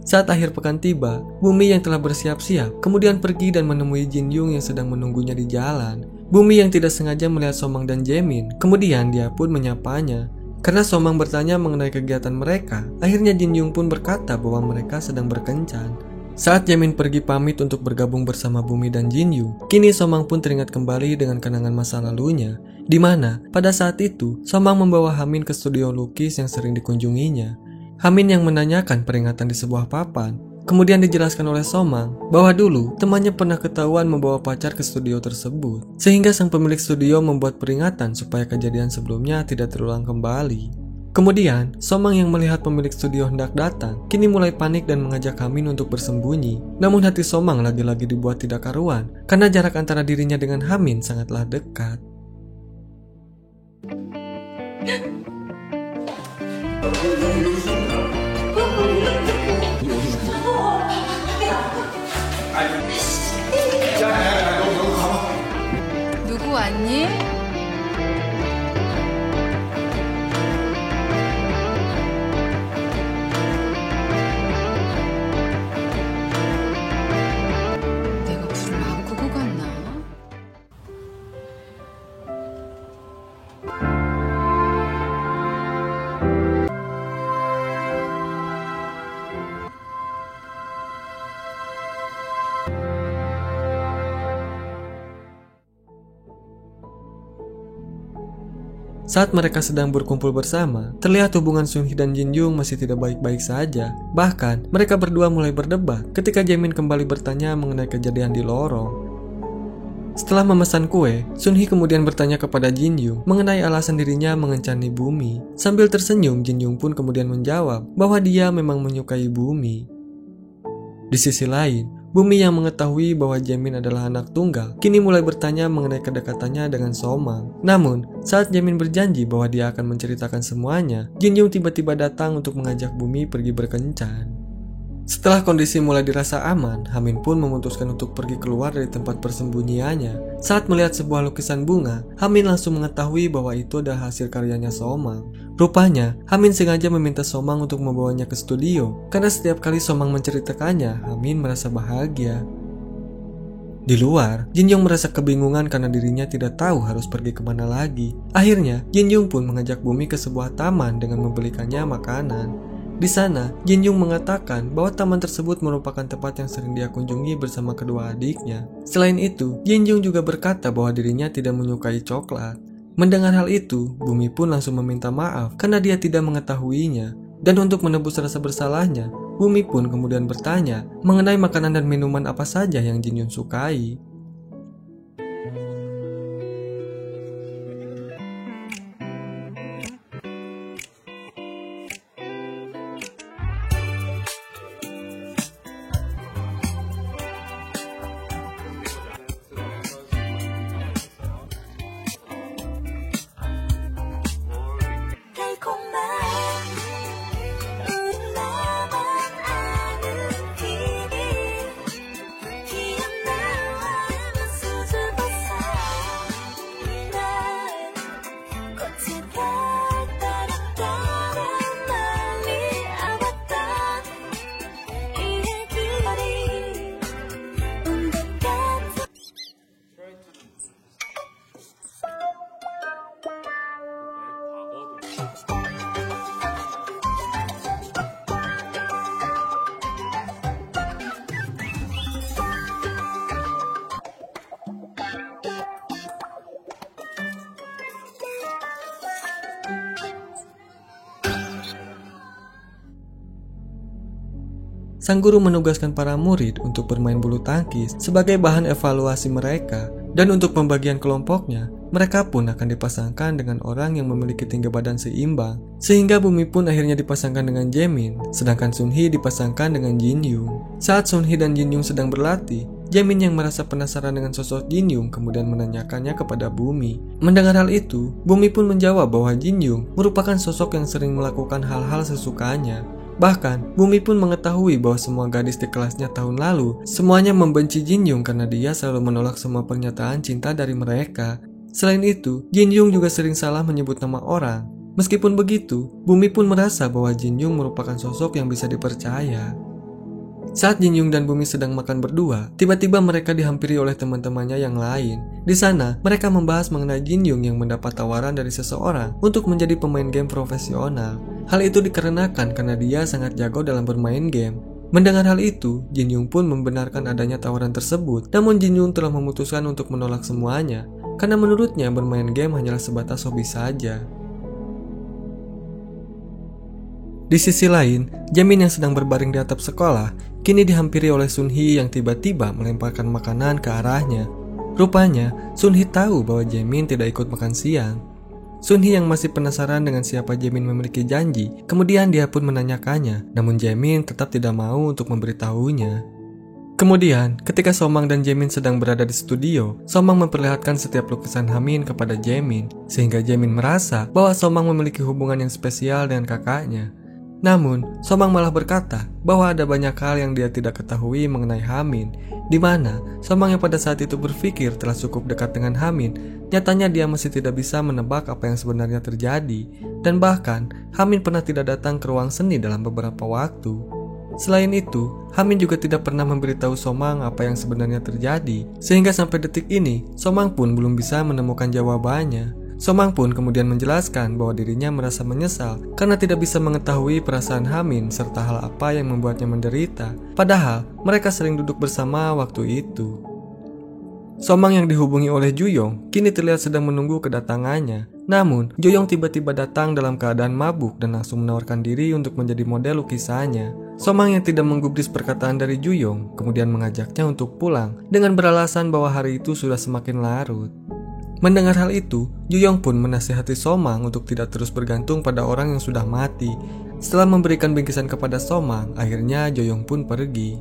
Saat akhir pekan tiba, Bumi yang telah bersiap-siap kemudian pergi dan menemui Jin Young yang sedang menunggunya di jalan. Bumi yang tidak sengaja melihat Somang dan Jaemin, kemudian dia pun menyapanya. Karena Somang bertanya mengenai kegiatan mereka, akhirnya Jin Young pun berkata bahwa mereka sedang berkencan. Saat Jaemin pergi pamit untuk bergabung bersama Bumi dan Jin Young, kini Somang pun teringat kembali dengan kenangan masa lalunya, di mana pada saat itu Somang membawa Hamin ke studio lukis yang sering dikunjunginya. Hamin yang menanyakan peringatan di sebuah papan. Kemudian dijelaskan oleh Somang bahwa dulu temannya pernah ketahuan membawa pacar ke studio tersebut, sehingga sang pemilik studio membuat peringatan supaya kejadian sebelumnya tidak terulang kembali. Kemudian, Somang yang melihat pemilik studio hendak datang, kini mulai panik dan mengajak Hamin untuk bersembunyi. Namun hati Somang lagi-lagi dibuat tidak karuan, karena jarak antara dirinya dengan Hamin sangatlah dekat. 누구 왔니? 내가 불을 안 끄고 갔나? Saat mereka sedang berkumpul bersama, terlihat hubungan Sunhee dan Jin Young masih tidak baik-baik saja. Bahkan, mereka berdua mulai berdebat ketika Jaemin kembali bertanya mengenai kejadian di lorong. Setelah memesan kue, Sunhee kemudian bertanya kepada Jin Young mengenai alasan dirinya mengencani Bumi. Sambil tersenyum, Jin Young pun kemudian menjawab bahwa dia memang menyukai Bumi. Di sisi lain, Bumi yang mengetahui bahwa Jaemin adalah anak tunggal, kini mulai bertanya mengenai kedekatannya dengan Somang. Namun, saat Jaemin berjanji bahwa dia akan menceritakan semuanya, Jin Young tiba-tiba datang untuk mengajak Bumi pergi berkencan. Setelah kondisi mulai dirasa aman, Hamin pun memutuskan untuk pergi keluar dari tempat persembunyiannya. Saat melihat sebuah lukisan bunga, Hamin langsung mengetahui bahwa itu adalah hasil karyanya Somang. Rupanya, Hamin sengaja meminta Somang untuk membawanya ke studio, karena setiap kali Somang menceritakannya, Hamin merasa bahagia. Di luar, Jinyoung merasa kebingungan karena dirinya tidak tahu harus pergi kemana lagi. Akhirnya, Jinyoung pun mengajak Bumi ke sebuah taman dengan membelikannya makanan. Di sana, Jinyoung mengatakan bahwa taman tersebut merupakan tempat yang sering dia kunjungi bersama kedua adiknya. Selain itu, Jinyoung juga berkata bahwa dirinya tidak menyukai coklat. Mendengar hal itu, Bumi pun langsung meminta maaf karena dia tidak mengetahuinya. Dan untuk menebus rasa bersalahnya, Bumi pun kemudian bertanya mengenai makanan dan minuman apa saja yang Jinyoung sukai. Sang guru menugaskan para murid untuk bermain bulu tangkis sebagai bahan evaluasi mereka, dan untuk pembagian kelompoknya, mereka pun akan dipasangkan dengan orang yang memiliki tinggi badan seimbang. Sehingga Bumi pun akhirnya dipasangkan dengan Jaemin, sedangkan Sunhee dipasangkan dengan Jinyoung. Saat Sunhee dan Jinyoung sedang berlatih, Jaemin yang merasa penasaran dengan sosok Jinyoung kemudian menanyakannya kepada Bumi. Mendengar hal itu, Bumi pun menjawab bahwa Jinyoung merupakan sosok yang sering melakukan hal-hal sesukanya. Bahkan, Bumi pun mengetahui bahwa semua gadis di kelasnya tahun lalu semuanya membenci Jinyoung karena dia selalu menolak semua pernyataan cinta dari mereka. Selain itu, Jinyoung juga sering salah menyebut nama orang. Meskipun begitu, Bumi pun merasa bahwa Jinyoung merupakan sosok yang bisa dipercaya. Saat Jinyoung dan Bumi sedang makan berdua, tiba-tiba mereka dihampiri oleh teman-temannya yang lain. Di sana, mereka membahas mengenai Jinyoung yang mendapat tawaran dari seseorang untuk menjadi pemain game profesional. Hal itu dikarenakan karena dia sangat jago dalam bermain game. Mendengar hal itu, Jinyoung pun membenarkan adanya tawaran tersebut, namun Jinyoung telah memutuskan untuk menolak semuanya, karena menurutnya bermain game hanyalah sebatas hobi saja. Di sisi lain, Jaemin yang sedang berbaring di atap sekolah, kini dihampiri oleh Sunhee yang tiba-tiba melemparkan makanan ke arahnya. Rupanya, Sunhee tahu bahwa Jaemin tidak ikut makan siang. Sunhee yang masih penasaran dengan siapa Jaemin memiliki janji, kemudian dia pun menanyakannya, namun Jaemin tetap tidak mau untuk memberitahunya. Kemudian, ketika Somang dan Jaemin sedang berada di studio, Somang memperlihatkan setiap lukisan Hamin kepada Jaemin, sehingga Jaemin merasa bahwa Somang memiliki hubungan yang spesial dengan kakaknya. Namun, Somang malah berkata bahwa ada banyak hal yang dia tidak ketahui mengenai Hamin, di mana Somang yang pada saat itu berpikir telah cukup dekat dengan Hamin, nyatanya dia masih tidak bisa menebak apa yang sebenarnya terjadi, dan bahkan Hamin pernah tidak datang ke ruang seni dalam beberapa waktu. Selain itu, Hamin juga tidak pernah memberitahu Somang apa yang sebenarnya terjadi, sehingga sampai detik ini, Somang pun belum bisa menemukan jawabannya. Somang pun kemudian menjelaskan bahwa dirinya merasa menyesal karena tidak bisa mengetahui perasaan Hamin serta hal apa yang membuatnya menderita, padahal mereka sering duduk bersama waktu itu. Somang yang dihubungi oleh Juyong kini terlihat sedang menunggu kedatangannya. Namun, Juyong tiba-tiba datang dalam keadaan mabuk dan langsung menawarkan diri untuk menjadi model lukisannya. Somang yang tidak menggubris perkataan dari Juyong kemudian mengajaknya untuk pulang dengan beralasan bahwa hari itu sudah semakin larut. Mendengar hal itu, Juyong pun menasihati Somang untuk tidak terus bergantung pada orang yang sudah mati. Setelah memberikan bingkisan kepada Somang, akhirnya Juyong pun pergi.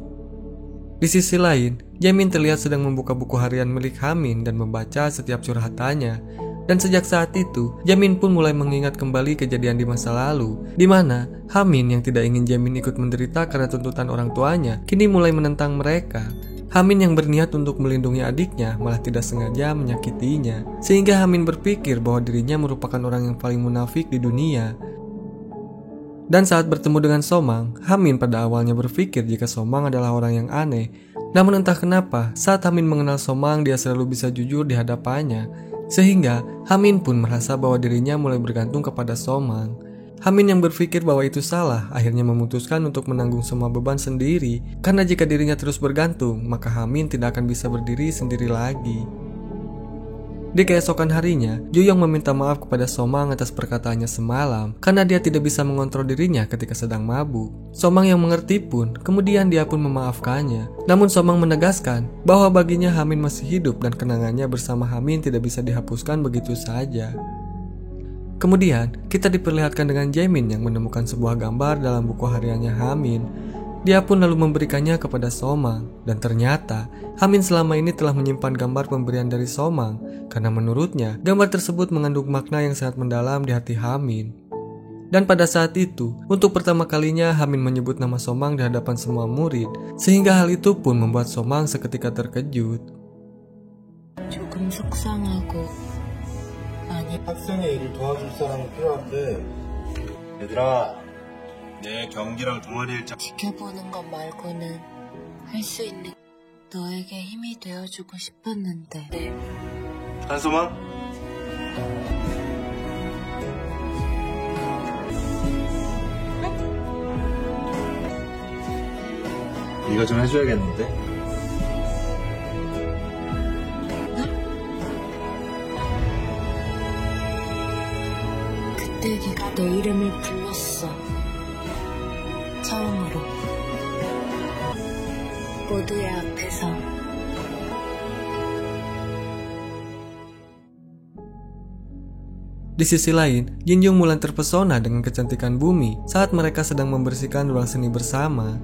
Di sisi lain, Jaemin terlihat sedang membuka buku harian milik Hamin dan membaca setiap curhatannya. Dan sejak saat itu, Jamin pun mulai mengingat kembali kejadian di masa lalu, di mana Hamin yang tidak ingin Jamin ikut menderita karena tuntutan orang tuanya, kini mulai menentang mereka. Hamin yang berniat untuk melindungi adiknya malah tidak sengaja menyakitinya, sehingga Hamin berpikir bahwa dirinya merupakan orang yang paling munafik di dunia. Dan saat bertemu dengan Somang, Hamin pada awalnya berpikir jika Somang adalah orang yang aneh. Namun entah kenapa, saat Hamin mengenal Somang, dia selalu bisa jujur di hadapannya. Sehingga Hamin pun merasa bahwa dirinya mulai bergantung kepada Somang. Hamin yang berpikir bahwa itu salah, akhirnya memutuskan untuk menanggung semua beban sendiri. Karena jika dirinya terus bergantung, maka Hamin tidak akan bisa berdiri sendiri lagi. Di keesokan harinya, Juyong meminta maaf kepada Somang atas perkataannya semalam karena dia tidak bisa mengontrol dirinya ketika sedang mabuk. Somang yang mengerti pun, kemudian dia pun memaafkannya. Namun Somang menegaskan bahwa baginya Hamin masih hidup dan kenangannya bersama Hamin tidak bisa dihapuskan begitu saja. Kemudian, kita diperlihatkan dengan Jamin yang menemukan sebuah gambar dalam buku hariannya Hamin. Dia pun lalu memberikannya kepada Somang, dan ternyata Hamin selama ini telah menyimpan gambar pemberian dari Somang karena menurutnya gambar tersebut mengandung makna yang sangat mendalam di hati Hamin. Dan pada saat itu, untuk pertama kalinya Hamin menyebut nama Somang di hadapan semua murid, sehingga hal itu pun membuat Somang seketika terkejut. 조금 속상하고 많이 학생의 일을 도와줄 사람은 필요한데 얘들아 내 경기랑 동아리 일정 지켜보는 것 말고는 할 수 있는 너에게 힘이 되어주고 싶었는데. 한소망? 네가 좀 해줘야겠는데? 그때 네가 내 이름을 불렀어. 처음으로 모두의 앞에서. Di sisi lain, Jinjung mulai terpesona dengan kecantikan Bumi saat mereka sedang membersihkan ruang seni bersama.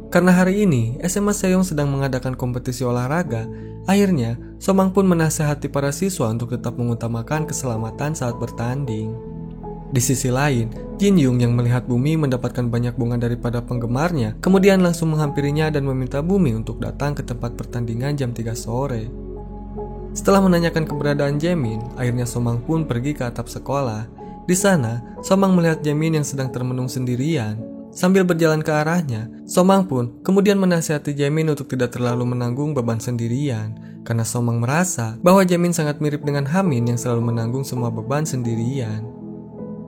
Karena hari ini SMA Seyong sedang mengadakan kompetisi olahraga, akhirnya Somang pun menasihati para siswa untuk tetap mengutamakan keselamatan saat bertanding. Di sisi lain, Jinjung yang melihat Bumi mendapatkan banyak bunga daripada penggemarnya, kemudian langsung menghampirinya dan meminta Bumi untuk datang ke tempat pertandingan jam 3 sore. Setelah menanyakan keberadaan Jamin, akhirnya Somang pun pergi ke atap sekolah. Di sana, Somang melihat Jamin yang sedang termenung sendirian. Sambil berjalan ke arahnya, Somang pun kemudian menasihati Jamin untuk tidak terlalu menanggung beban sendirian, karena Somang merasa bahwa Jamin sangat mirip dengan Hamin yang selalu menanggung semua beban sendirian.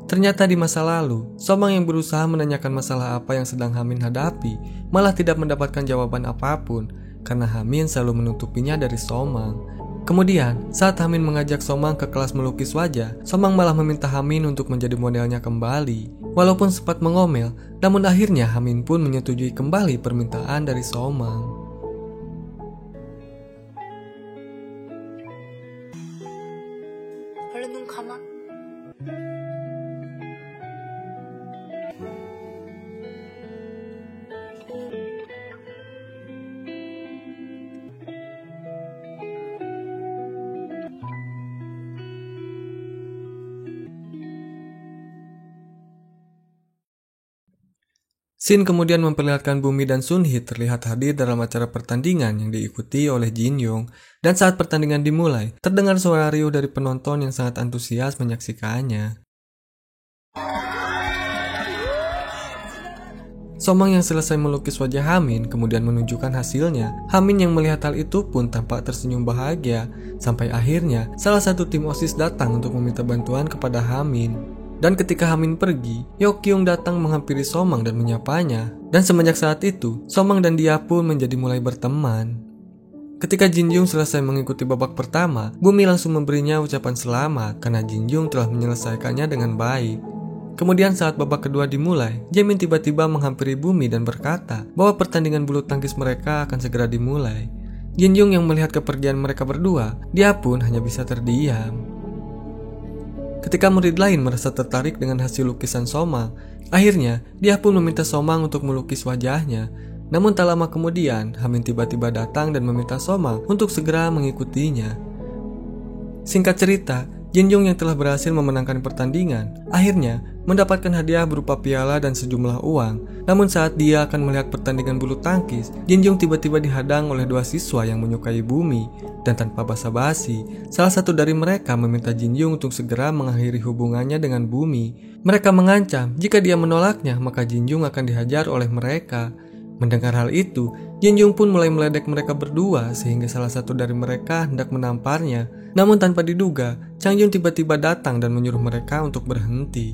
Ternyata di masa lalu, Somang yang berusaha menanyakan masalah apa yang sedang Hamin hadapi malah tidak mendapatkan jawaban apapun karena Hamin selalu menutupinya dari Somang. Kemudian, saat Hamin mengajak Somang ke kelas melukis wajah, Somang malah meminta Hamin untuk menjadi modelnya kembali. Walaupun sempat mengomel, namun akhirnya Hamin pun menyetujui kembali permintaan dari Somang. 얼른 눈 감아. Scene kemudian memperlihatkan Bumi dan Sunhee terlihat hadir dalam acara pertandingan yang diikuti oleh Jinyoung, dan saat pertandingan dimulai, terdengar suara riuh dari penonton yang sangat antusias menyaksikannya. Somang yang selesai melukis wajah Hamin kemudian menunjukkan hasilnya. Hamin yang melihat hal itu pun tampak tersenyum bahagia, sampai akhirnya salah satu tim OSIS datang untuk meminta bantuan kepada Hamin. Dan ketika Hamin pergi, Yeokkyung datang menghampiri Somang dan menyapanya. Dan semenjak saat itu, Somang dan dia pun menjadi mulai berteman. Ketika Jinjung selesai mengikuti babak pertama, Bumi langsung memberinya ucapan selamat karena Jinjung telah menyelesaikannya dengan baik. Kemudian saat babak kedua dimulai, Jamin tiba-tiba menghampiri Bumi dan berkata bahwa pertandingan bulu tangkis mereka akan segera dimulai. Jinjung yang melihat kepergian mereka berdua, dia pun hanya bisa terdiam. Ketika murid lain merasa tertarik dengan hasil lukisan Somang, akhirnya dia pun meminta Somang untuk melukis wajahnya. Namun tak lama kemudian, Hamin tiba-tiba datang dan meminta Somang untuk segera mengikutinya. Singkat cerita, Jinjung yang telah berhasil memenangkan pertandingan akhirnya mendapatkan hadiah berupa piala dan sejumlah uang. Namun saat dia akan melihat pertandingan bulu tangkis, Jinjung tiba-tiba dihadang oleh dua siswa yang menyukai Bumi. Dan tanpa basa-basi, salah satu dari mereka meminta Jinjung untuk segera mengakhiri hubungannya dengan Bumi. Mereka mengancam jika dia menolaknya maka Jinjung akan dihajar oleh mereka. Mendengar hal itu, Jinjung pun mulai meledek mereka berdua sehingga salah satu dari mereka hendak menamparnya. Namun tanpa diduga, Changjun tiba-tiba datang dan menyuruh mereka untuk berhenti.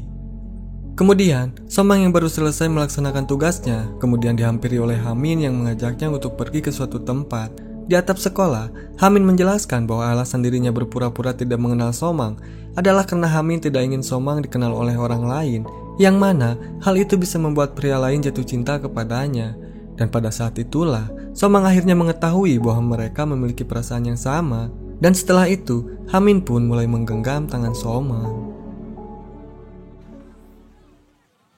Kemudian, Somang yang baru selesai melaksanakan tugasnya, kemudian dihampiri oleh Hamin yang mengajaknya untuk pergi ke suatu tempat. Di atap sekolah, Hamin menjelaskan bahwa alasan dirinya berpura-pura tidak mengenal Somang adalah karena Hamin tidak ingin Somang dikenal oleh orang lain, yang mana hal itu bisa membuat pria lain jatuh cinta kepadanya. Dan pada saat itulah, Somang akhirnya mengetahui bahwa mereka memiliki perasaan yang sama. Dan setelah itu, Hamin pun mulai menggenggam tangan Somang.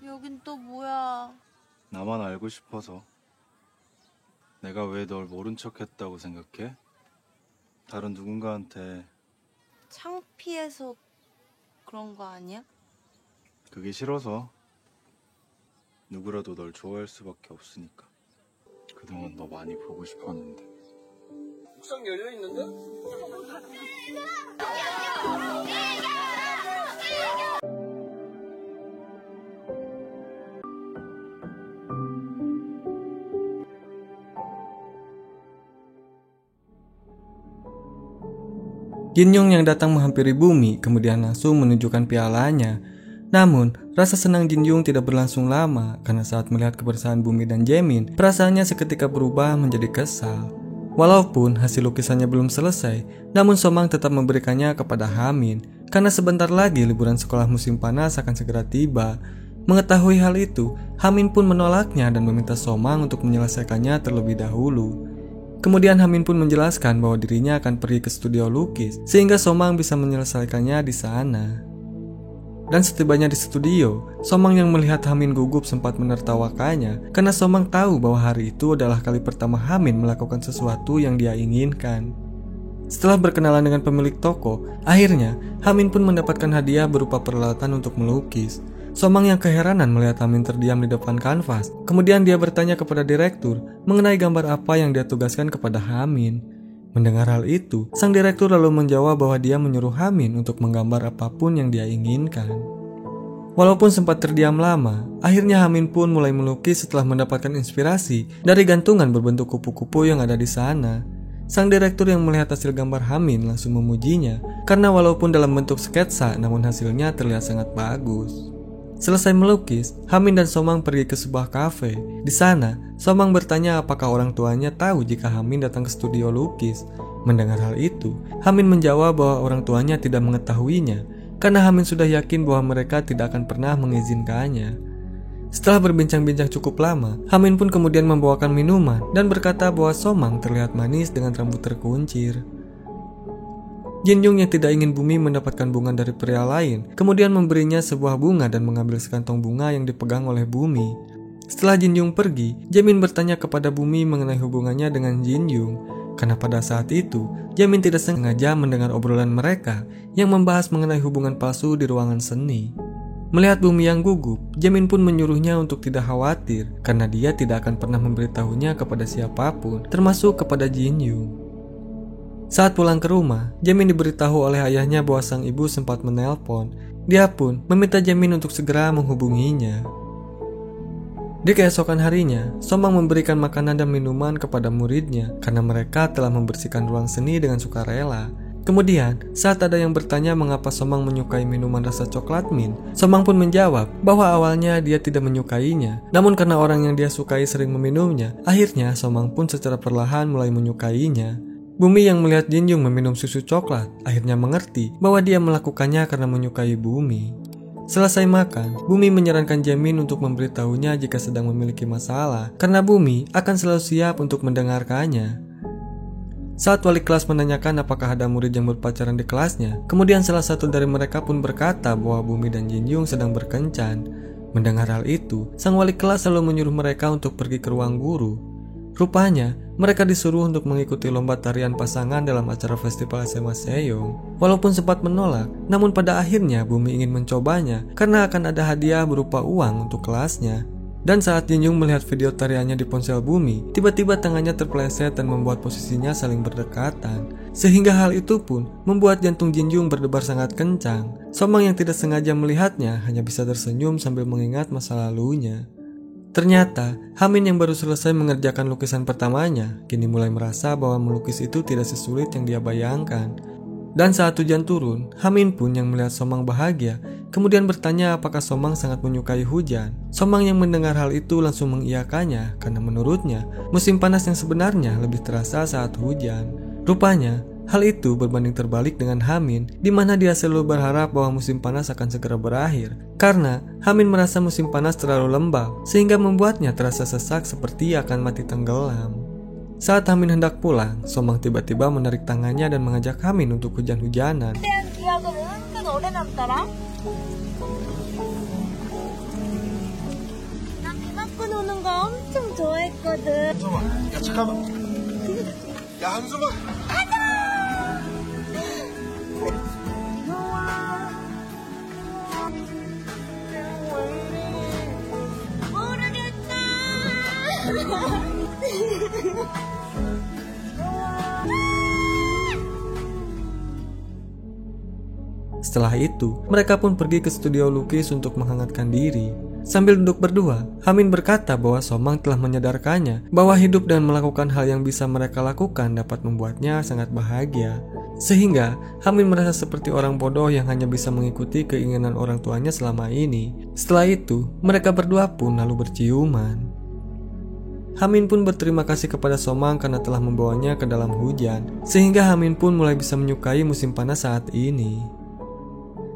여긴 또 뭐야? 나만 알고 싶어서. 내가 왜 널 모른 척 했다고 생각해? 다른 누군가한테. 창피해서 그런 거 아니야? 그게 싫어서. 누구라도 널 좋아할 수밖에 없으니까. 그동안 너 많이 보고 싶었는데. 옥상 열려 있는데? Jinjung yang datang menghampiri Bumi kemudian langsung menunjukkan pialanya. Namun, rasa senang Jinjung tidak berlangsung lama karena saat melihat kebersamaan Bumi dan Jaemin, perasaannya seketika berubah menjadi kesal. Walaupun hasil lukisannya belum selesai, namun Somang tetap memberikannya kepada Hamin karena sebentar lagi liburan sekolah musim panas akan segera tiba. Mengetahui hal itu, Hamin pun menolaknya dan meminta Somang untuk menyelesaikannya terlebih dahulu. Kemudian Hamin pun menjelaskan bahwa dirinya akan pergi ke studio lukis sehingga Somang bisa menyelesaikannya di sana. Dan setibanya di studio, Somang yang melihat Hamin gugup sempat menertawakannya karena Somang tahu bahwa hari itu adalah kali pertama Hamin melakukan sesuatu yang dia inginkan. Setelah berkenalan dengan pemilik toko, akhirnya Hamin pun mendapatkan hadiah berupa peralatan untuk melukis. Somang yang keheranan melihat Hamin terdiam di depan kanvas. Kemudian dia bertanya kepada direktur mengenai gambar apa yang dia tugaskan kepada Hamin. Mendengar hal itu, sang direktur lalu menjawab bahwa dia menyuruh Hamin untuk menggambar apapun yang dia inginkan. Walaupun sempat terdiam lama, akhirnya Hamin pun mulai melukis setelah mendapatkan inspirasi dari gantungan berbentuk kupu-kupu yang ada di sana. Sang direktur yang melihat hasil gambar Hamin langsung memujinya karena walaupun dalam bentuk sketsa namun hasilnya terlihat sangat bagus. Selesai melukis, Hamin dan Somang pergi ke sebuah kafe. Di sana, Somang bertanya apakah orang tuanya tahu jika Hamin datang ke studio lukis. Mendengar hal itu, Hamin menjawab bahwa orang tuanya tidak mengetahuinya karena Hamin sudah yakin bahwa mereka tidak akan pernah mengizinkannya. Setelah berbincang-bincang cukup lama, Hamin pun kemudian membawakan minuman dan berkata bahwa Somang terlihat manis dengan rambut terkuncir. Jinjung yang tidak ingin Bumi mendapatkan bunga dari pria lain, kemudian memberinya sebuah bunga dan mengambil sekantong bunga yang dipegang oleh Bumi. Setelah Jinjung pergi, Jaemin bertanya kepada Bumi mengenai hubungannya dengan Jinjung, karena pada saat itu, Jaemin tidak sengaja mendengar obrolan mereka yang membahas mengenai hubungan palsu di ruangan seni. Melihat Bumi yang gugup, Jaemin pun menyuruhnya untuk tidak khawatir, karena dia tidak akan pernah memberitahunya kepada siapapun, termasuk kepada Jinjung. Saat pulang ke rumah, Jaemin diberitahu oleh ayahnya bahwa sang ibu sempat menelpon. Dia pun meminta Jaemin untuk segera menghubunginya. Di keesokan harinya, Somang memberikan makanan dan minuman kepada muridnya karena mereka telah membersihkan ruang seni dengan sukarela. Kemudian, saat ada yang bertanya mengapa Somang menyukai minuman rasa coklat mint, Somang pun menjawab bahwa awalnya dia tidak menyukainya. Namun karena orang yang dia sukai sering meminumnya, akhirnya Somang pun secara perlahan mulai menyukainya. Bumi yang melihat Jinjung meminum susu coklat akhirnya mengerti bahwa dia melakukannya karena menyukai Bumi. Selesai makan, Bumi menyarankan Jaemin untuk memberitahunya jika sedang memiliki masalah karena Bumi akan selalu siap untuk mendengarkannya. Saat wali kelas menanyakan apakah ada murid yang berpacaran di kelasnya, kemudian salah satu dari mereka pun berkata bahwa Bumi dan Jinjung sedang berkencan. Mendengar hal itu, sang wali kelas selalu menyuruh mereka untuk pergi ke ruang guru. Rupanya, mereka disuruh untuk mengikuti lomba tarian pasangan dalam acara festival SMA Seyong. Walaupun sempat menolak, namun pada akhirnya Bumi ingin mencobanya karena akan ada hadiah berupa uang untuk kelasnya. Dan saat Jinjung melihat video tariannya di ponsel Bumi, tiba-tiba tangannya terpeleset dan membuat posisinya saling berdekatan. Sehingga hal itu pun membuat jantung Jinjung berdebar sangat kencang. Somang yang tidak sengaja melihatnya hanya bisa tersenyum sambil mengingat masa lalunya. Ternyata, Hamin yang baru selesai mengerjakan lukisan pertamanya, kini mulai merasa bahwa melukis itu tidak sesulit yang dia bayangkan. Dan saat hujan turun, Hamin pun yang melihat Somang bahagia, kemudian bertanya apakah Somang sangat menyukai hujan. Somang yang mendengar hal itu langsung mengiyakannya, karena menurutnya, musim panas yang sebenarnya lebih terasa saat hujan. Rupanya, hal itu berbanding terbalik dengan Hamin, di mana dia selalu berharap bahwa musim panas akan segera berakhir. Karena Hamin merasa musim panas terlalu lembab, sehingga membuatnya terasa sesak seperti akan mati tenggelam. Saat Hamin hendak pulang, Somang tiba-tiba menarik tangannya dan mengajak Hamin untuk hujan-hujanan. Setelah itu, mereka pun pergi ke studio lukis untuk menghangatkan diri. Sambil duduk berdua, Hamin berkata bahwa Somang telah menyadarkannya bahwa hidup dan melakukan hal yang bisa mereka lakukan dapat membuatnya sangat bahagia. Sehingga, Hamin merasa seperti orang bodoh yang hanya bisa mengikuti keinginan orang tuanya selama ini. Setelah itu, mereka berdua pun lalu berciuman. Hamin pun berterima kasih kepada Somang karena telah membawanya ke dalam hujan, sehingga Hamin pun mulai bisa menyukai musim panas saat ini.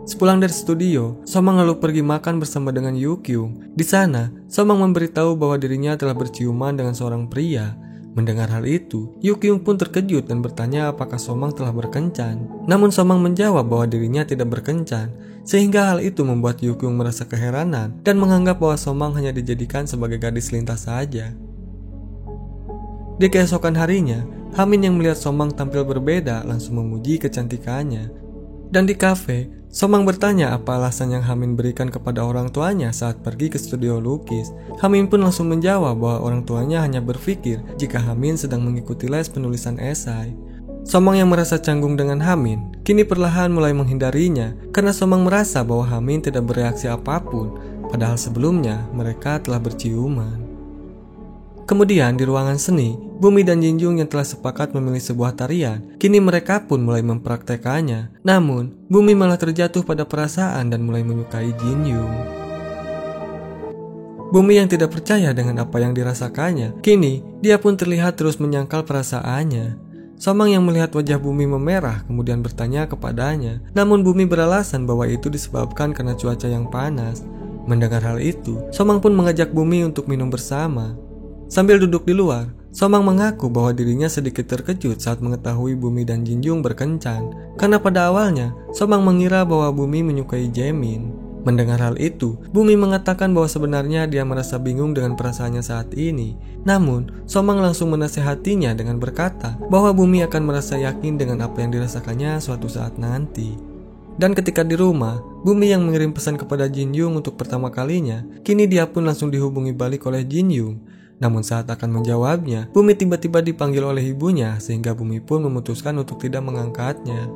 Sepulang dari studio, Somang lalu pergi makan bersama dengan Yukyung. Di sana, Somang memberitahu bahwa dirinya telah berciuman dengan seorang pria. Mendengar hal itu, Yukyung pun terkejut dan bertanya apakah Somang telah berkencan. Namun Somang menjawab bahwa dirinya tidak berkencan, sehingga hal itu membuat Yukyung merasa keheranan dan menganggap bahwa Somang hanya dijadikan sebagai gadis lintas saja. Di keesokan harinya, Hamin yang melihat Somang tampil berbeda langsung memuji kecantikannya. Dan di kafe, Somang bertanya apa alasan yang Hamin berikan kepada orang tuanya saat pergi ke studio lukis. Hamin pun langsung menjawab bahwa orang tuanya hanya berpikir jika Hamin sedang mengikuti les penulisan esai. Somang yang merasa canggung dengan Hamin, kini perlahan mulai menghindarinya karena Somang merasa bahwa Hamin tidak bereaksi apapun, padahal sebelumnya mereka telah berciuman. Kemudian di ruangan seni, Bumi dan Jinjung yang telah sepakat memilih sebuah tarian, kini mereka pun mulai mempraktekannya. Namun, Bumi malah terjatuh pada perasaan dan mulai menyukai Jinjung. Bumi yang tidak percaya dengan apa yang dirasakannya, kini dia pun terlihat terus menyangkal perasaannya. Somang yang melihat wajah Bumi memerah kemudian bertanya kepadanya, namun Bumi beralasan bahwa itu disebabkan karena cuaca yang panas. Mendengar hal itu, Somang pun mengajak Bumi untuk minum bersama. Sambil duduk di luar, Somang mengaku bahwa dirinya sedikit terkejut saat mengetahui Bumi dan Jinjung berkencan, karena pada awalnya Somang mengira bahwa Bumi menyukai Jaemin. Mendengar hal itu, Bumi mengatakan bahwa sebenarnya dia merasa bingung dengan perasaannya saat ini. Namun, Somang langsung menasehatinya dengan berkata bahwa Bumi akan merasa yakin dengan apa yang dirasakannya suatu saat nanti. Dan ketika di rumah, Bumi yang mengirim pesan kepada Jinjung untuk pertama kalinya, kini dia pun langsung dihubungi balik oleh Jinjung. Namun saat akan menjawabnya, Bumi tiba-tiba dipanggil oleh ibunya sehingga Bumi pun memutuskan untuk tidak mengangkatnya.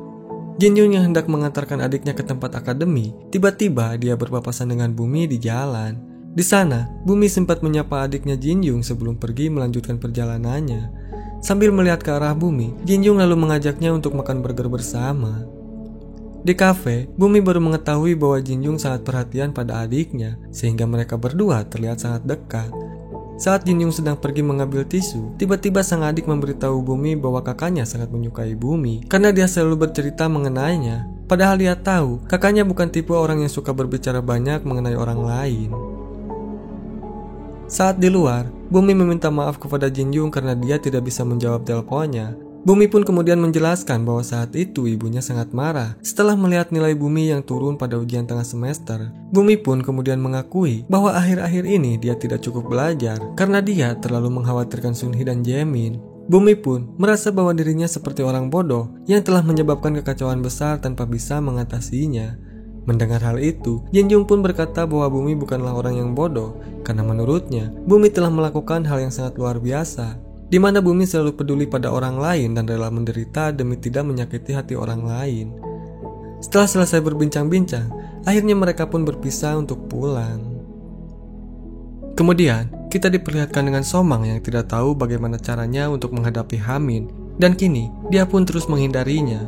Jinjung yang hendak mengantarkan adiknya ke tempat akademi, tiba-tiba dia berpapasan dengan Bumi di jalan. Di sana, Bumi sempat menyapa adiknya Jinjung sebelum pergi melanjutkan perjalanannya. Sambil melihat ke arah Bumi, Jinjung lalu mengajaknya untuk makan burger bersama. Di kafe, Bumi baru mengetahui bahwa Jinjung sangat perhatian pada adiknya, sehingga mereka berdua terlihat sangat dekat. Saat Jinjung sedang pergi mengambil tisu, tiba-tiba sang adik memberitahu Bumi bahwa kakaknya sangat menyukai Bumi karena dia selalu bercerita mengenainya. Padahal dia tahu kakaknya bukan tipe orang yang suka berbicara banyak mengenai orang lain. Saat di luar, Bumi meminta maaf kepada Jinjung karena dia tidak bisa menjawab teleponnya. Bumi pun kemudian menjelaskan bahwa saat itu ibunya sangat marah setelah melihat nilai Bumi yang turun pada ujian tengah semester. Bumi pun kemudian mengakui bahwa akhir-akhir ini dia tidak cukup belajar karena dia terlalu mengkhawatirkan Sunhee dan Jaemin. Bumi pun merasa bahwa dirinya seperti orang bodoh yang telah menyebabkan kekacauan besar tanpa bisa mengatasinya. Mendengar hal itu, Jinjung pun berkata bahwa Bumi bukanlah orang yang bodoh karena menurutnya Bumi telah melakukan hal yang sangat luar biasa, di mana Bumi selalu peduli pada orang lain dan rela menderita demi tidak menyakiti hati orang lain. Setelah selesai berbincang-bincang, akhirnya mereka pun berpisah untuk pulang. Kemudian, kita diperlihatkan dengan Somang yang tidak tahu bagaimana caranya untuk menghadapi Hamin, dan kini dia pun terus menghindarinya.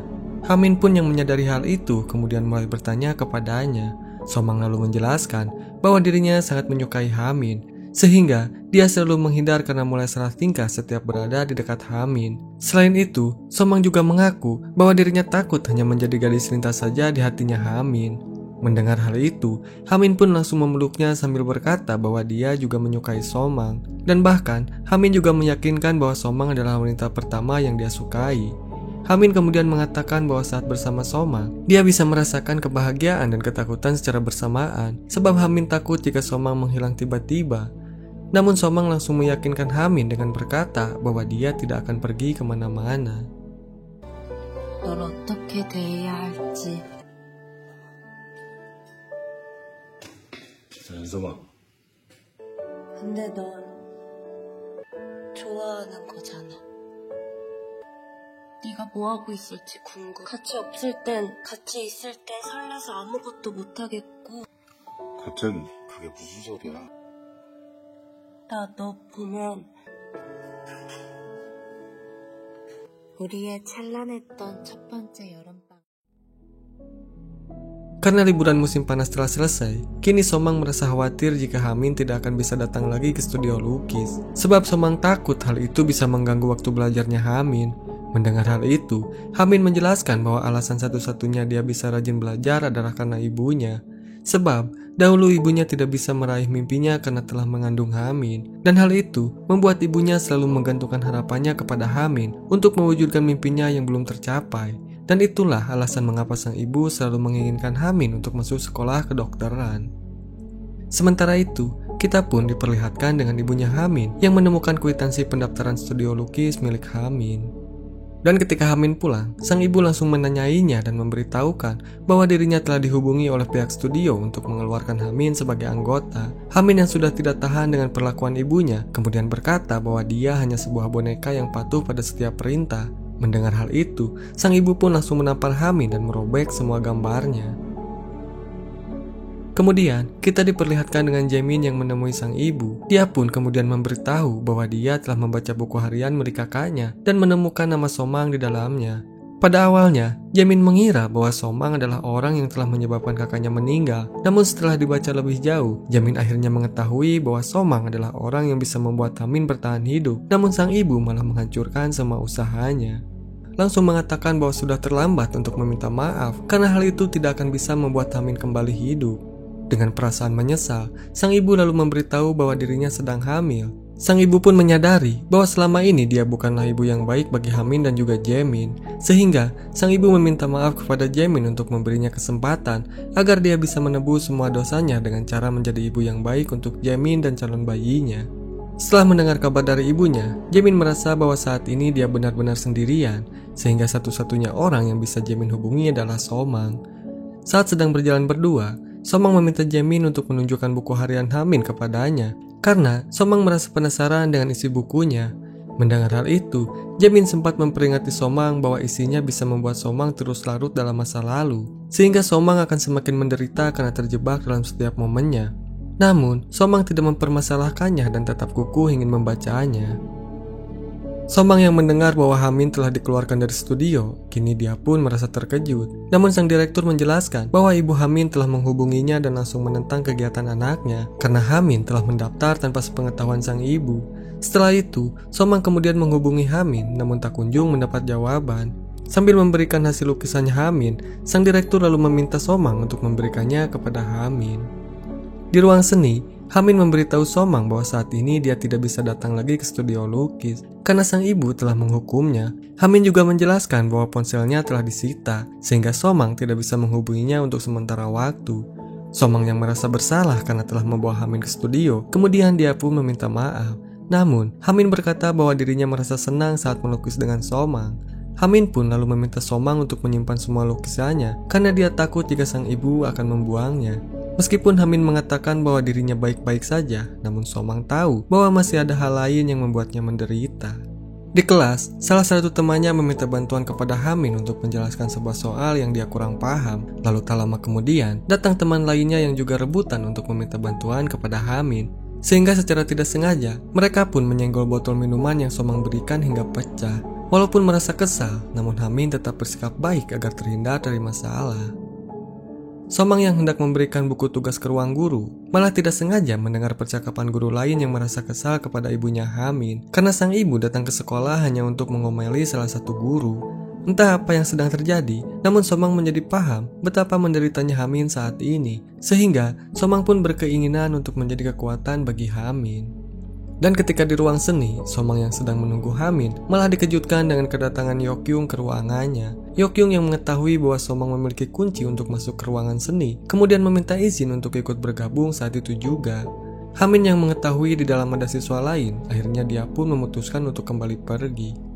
Hamin pun yang menyadari hal itu kemudian mulai bertanya kepadanya. Somang lalu menjelaskan bahwa dirinya sangat menyukai Hamin, sehingga dia selalu menghindar karena mulai salah tingkah setiap berada di dekat Hamin. Selain itu, Somang juga mengaku bahwa dirinya takut hanya menjadi gadis lintas saja di hatinya Hamin. Mendengar hal itu, Hamin pun langsung memeluknya sambil berkata bahwa dia juga menyukai Somang. Dan bahkan, Hamin juga meyakinkan bahwa Somang adalah wanita pertama yang dia sukai. Hamin kemudian mengatakan bahwa saat bersama Somang, dia bisa merasakan kebahagiaan dan ketakutan secara bersamaan, sebab Hamin takut jika Somang menghilang tiba-tiba. Namun Somang langsung meyakinkan Hamin dengan berkata bahwa dia tidak akan pergi kemana-mana. 널 어떻게 대해야 할지. 연서봐. 근데 넌 좋아하는 거잖아. 네가 뭐 하고 있을지 궁금. 같이 없을 땐 같이 있을 땐 설레서 아무것도 못 하겠고. 갑자기 그게 무슨 소리야? 나 너 보면 우리의 찬란했던 첫 번째 여름밤. Karena liburan musim panas telah selesai, kini Somang merasa khawatir jika Hamin tidak akan bisa datang lagi ke studio lukis. Sebab Somang takut hal itu bisa mengganggu waktu belajarnya Hamin. Mendengar hal itu, Hamin menjelaskan bahwa alasan satu-satunya dia bisa rajin belajar adalah karena ibunya. Sebab dahulu ibunya tidak bisa meraih mimpinya karena telah mengandung Hamin. Dan hal itu membuat ibunya selalu menggantungkan harapannya kepada Hamin untuk mewujudkan mimpinya yang belum tercapai. Dan itulah alasan mengapa sang ibu selalu menginginkan Hamin untuk masuk sekolah kedokteran. Sementara itu, kita pun diperlihatkan dengan ibunya Hamin yang menemukan kwitansi pendaftaran studio lukis milik Hamin. Dan ketika Hamin pulang, sang ibu langsung menanyainya dan memberitahukan bahwa dirinya telah dihubungi oleh pihak studio untuk mengeluarkan Hamin sebagai anggota. Hamin yang sudah tidak tahan dengan perlakuan ibunya, kemudian berkata bahwa dia hanya sebuah boneka yang patuh pada setiap perintah. Mendengar hal itu, sang ibu pun langsung menampar Hamin dan merobek semua gambarnya. Kemudian, kita diperlihatkan dengan Jaemin yang menemui sang ibu. Dia pun kemudian memberitahu bahwa dia telah membaca buku harian milik kakaknya dan menemukan nama Somang di dalamnya. Pada awalnya, Jaemin mengira bahwa Somang adalah orang yang telah menyebabkan kakaknya meninggal. Namun setelah dibaca lebih jauh, Jaemin akhirnya mengetahui bahwa Somang adalah orang yang bisa membuat Hamin bertahan hidup. Namun sang ibu malah menghancurkan semua usahanya. Langsung mengatakan bahwa sudah terlambat untuk meminta maaf karena hal itu tidak akan bisa membuat Hamin kembali hidup. Dengan perasaan menyesal, sang ibu lalu memberitahu bahwa dirinya sedang hamil. Sang ibu pun menyadari bahwa selama ini dia bukanlah ibu yang baik bagi Hamin dan juga Jaemin. Sehingga, sang ibu meminta maaf kepada Jaemin untuk memberinya kesempatan agar dia bisa menebus semua dosanya dengan cara menjadi ibu yang baik untuk Jaemin dan calon bayinya. Setelah mendengar kabar dari ibunya, Jaemin merasa bahwa saat ini dia benar-benar sendirian, sehingga satu-satunya orang yang bisa Jaemin hubungi adalah Somang. Saat sedang berjalan berdua, Somang meminta Jaemin untuk menunjukkan buku harian Hamin kepadanya, karena Somang merasa penasaran dengan isi bukunya. Mendengar hal itu, Jaemin sempat memperingati Somang bahwa isinya bisa membuat Somang terus larut dalam masa lalu, sehingga Somang akan semakin menderita karena terjebak dalam setiap momennya. Namun, Somang tidak mempermasalahkannya dan tetap kukuh ingin membacanya. Somang yang mendengar bahwa Hamin telah dikeluarkan dari studio, kini dia pun merasa terkejut. Namun sang direktur menjelaskan bahwa ibu Hamin telah menghubunginya dan langsung menentang kegiatan anaknya karena Hamin telah mendaftar tanpa sepengetahuan sang ibu. Setelah itu, Somang kemudian menghubungi Hamin namun tak kunjung mendapat jawaban. Sambil memberikan hasil lukisannya Hamin, sang direktur lalu meminta Somang untuk memberikannya kepada Hamin. Di ruang seni, Hamin memberitahu Somang bahwa saat ini dia tidak bisa datang lagi ke studio lukis karena sang ibu telah menghukumnya. Hamin juga menjelaskan bahwa ponselnya telah disita sehingga Somang tidak bisa menghubunginya untuk sementara waktu. Somang yang merasa bersalah karena telah membawa Hamin ke studio, kemudian dia pun meminta maaf. Namun, Hamin berkata bahwa dirinya merasa senang saat melukis dengan Somang. Hamin pun lalu meminta Somang untuk menyimpan semua lukisannya karena dia takut jika sang ibu akan membuangnya. Meskipun Hamin mengatakan bahwa dirinya baik-baik saja, namun Somang tahu bahwa masih ada hal lain yang membuatnya menderita. Di kelas, salah satu temannya meminta bantuan kepada Hamin untuk menjelaskan sebuah soal yang dia kurang paham. Lalu tak lama kemudian, datang teman lainnya yang juga rebutan untuk meminta bantuan kepada Hamin. Sehingga secara tidak sengaja, mereka pun menyenggol botol minuman yang Somang berikan hingga pecah. Walaupun merasa kesal, namun Hamin tetap bersikap baik agar terhindar dari masalah. Somang yang hendak memberikan buku tugas ke ruang guru malah tidak sengaja mendengar percakapan guru lain yang merasa kesal kepada ibunya Hamin karena sang ibu datang ke sekolah hanya untuk mengomeli salah satu guru. Entah apa yang sedang terjadi, namun Somang menjadi paham betapa menderitanya Hamin saat ini, sehingga Somang pun berkeinginan untuk menjadi kekuatan bagi Hamin. Dan ketika di ruang seni, Somang yang sedang menunggu Hamin malah dikejutkan dengan kedatangan Yokyung ke ruangannya. Yokyung yang mengetahui bahwa Somang memiliki kunci untuk masuk ke ruangan seni, kemudian meminta izin untuk ikut bergabung saat itu juga. Hamin yang mengetahui di dalam ada siswa lain, akhirnya dia pun memutuskan untuk kembali pergi.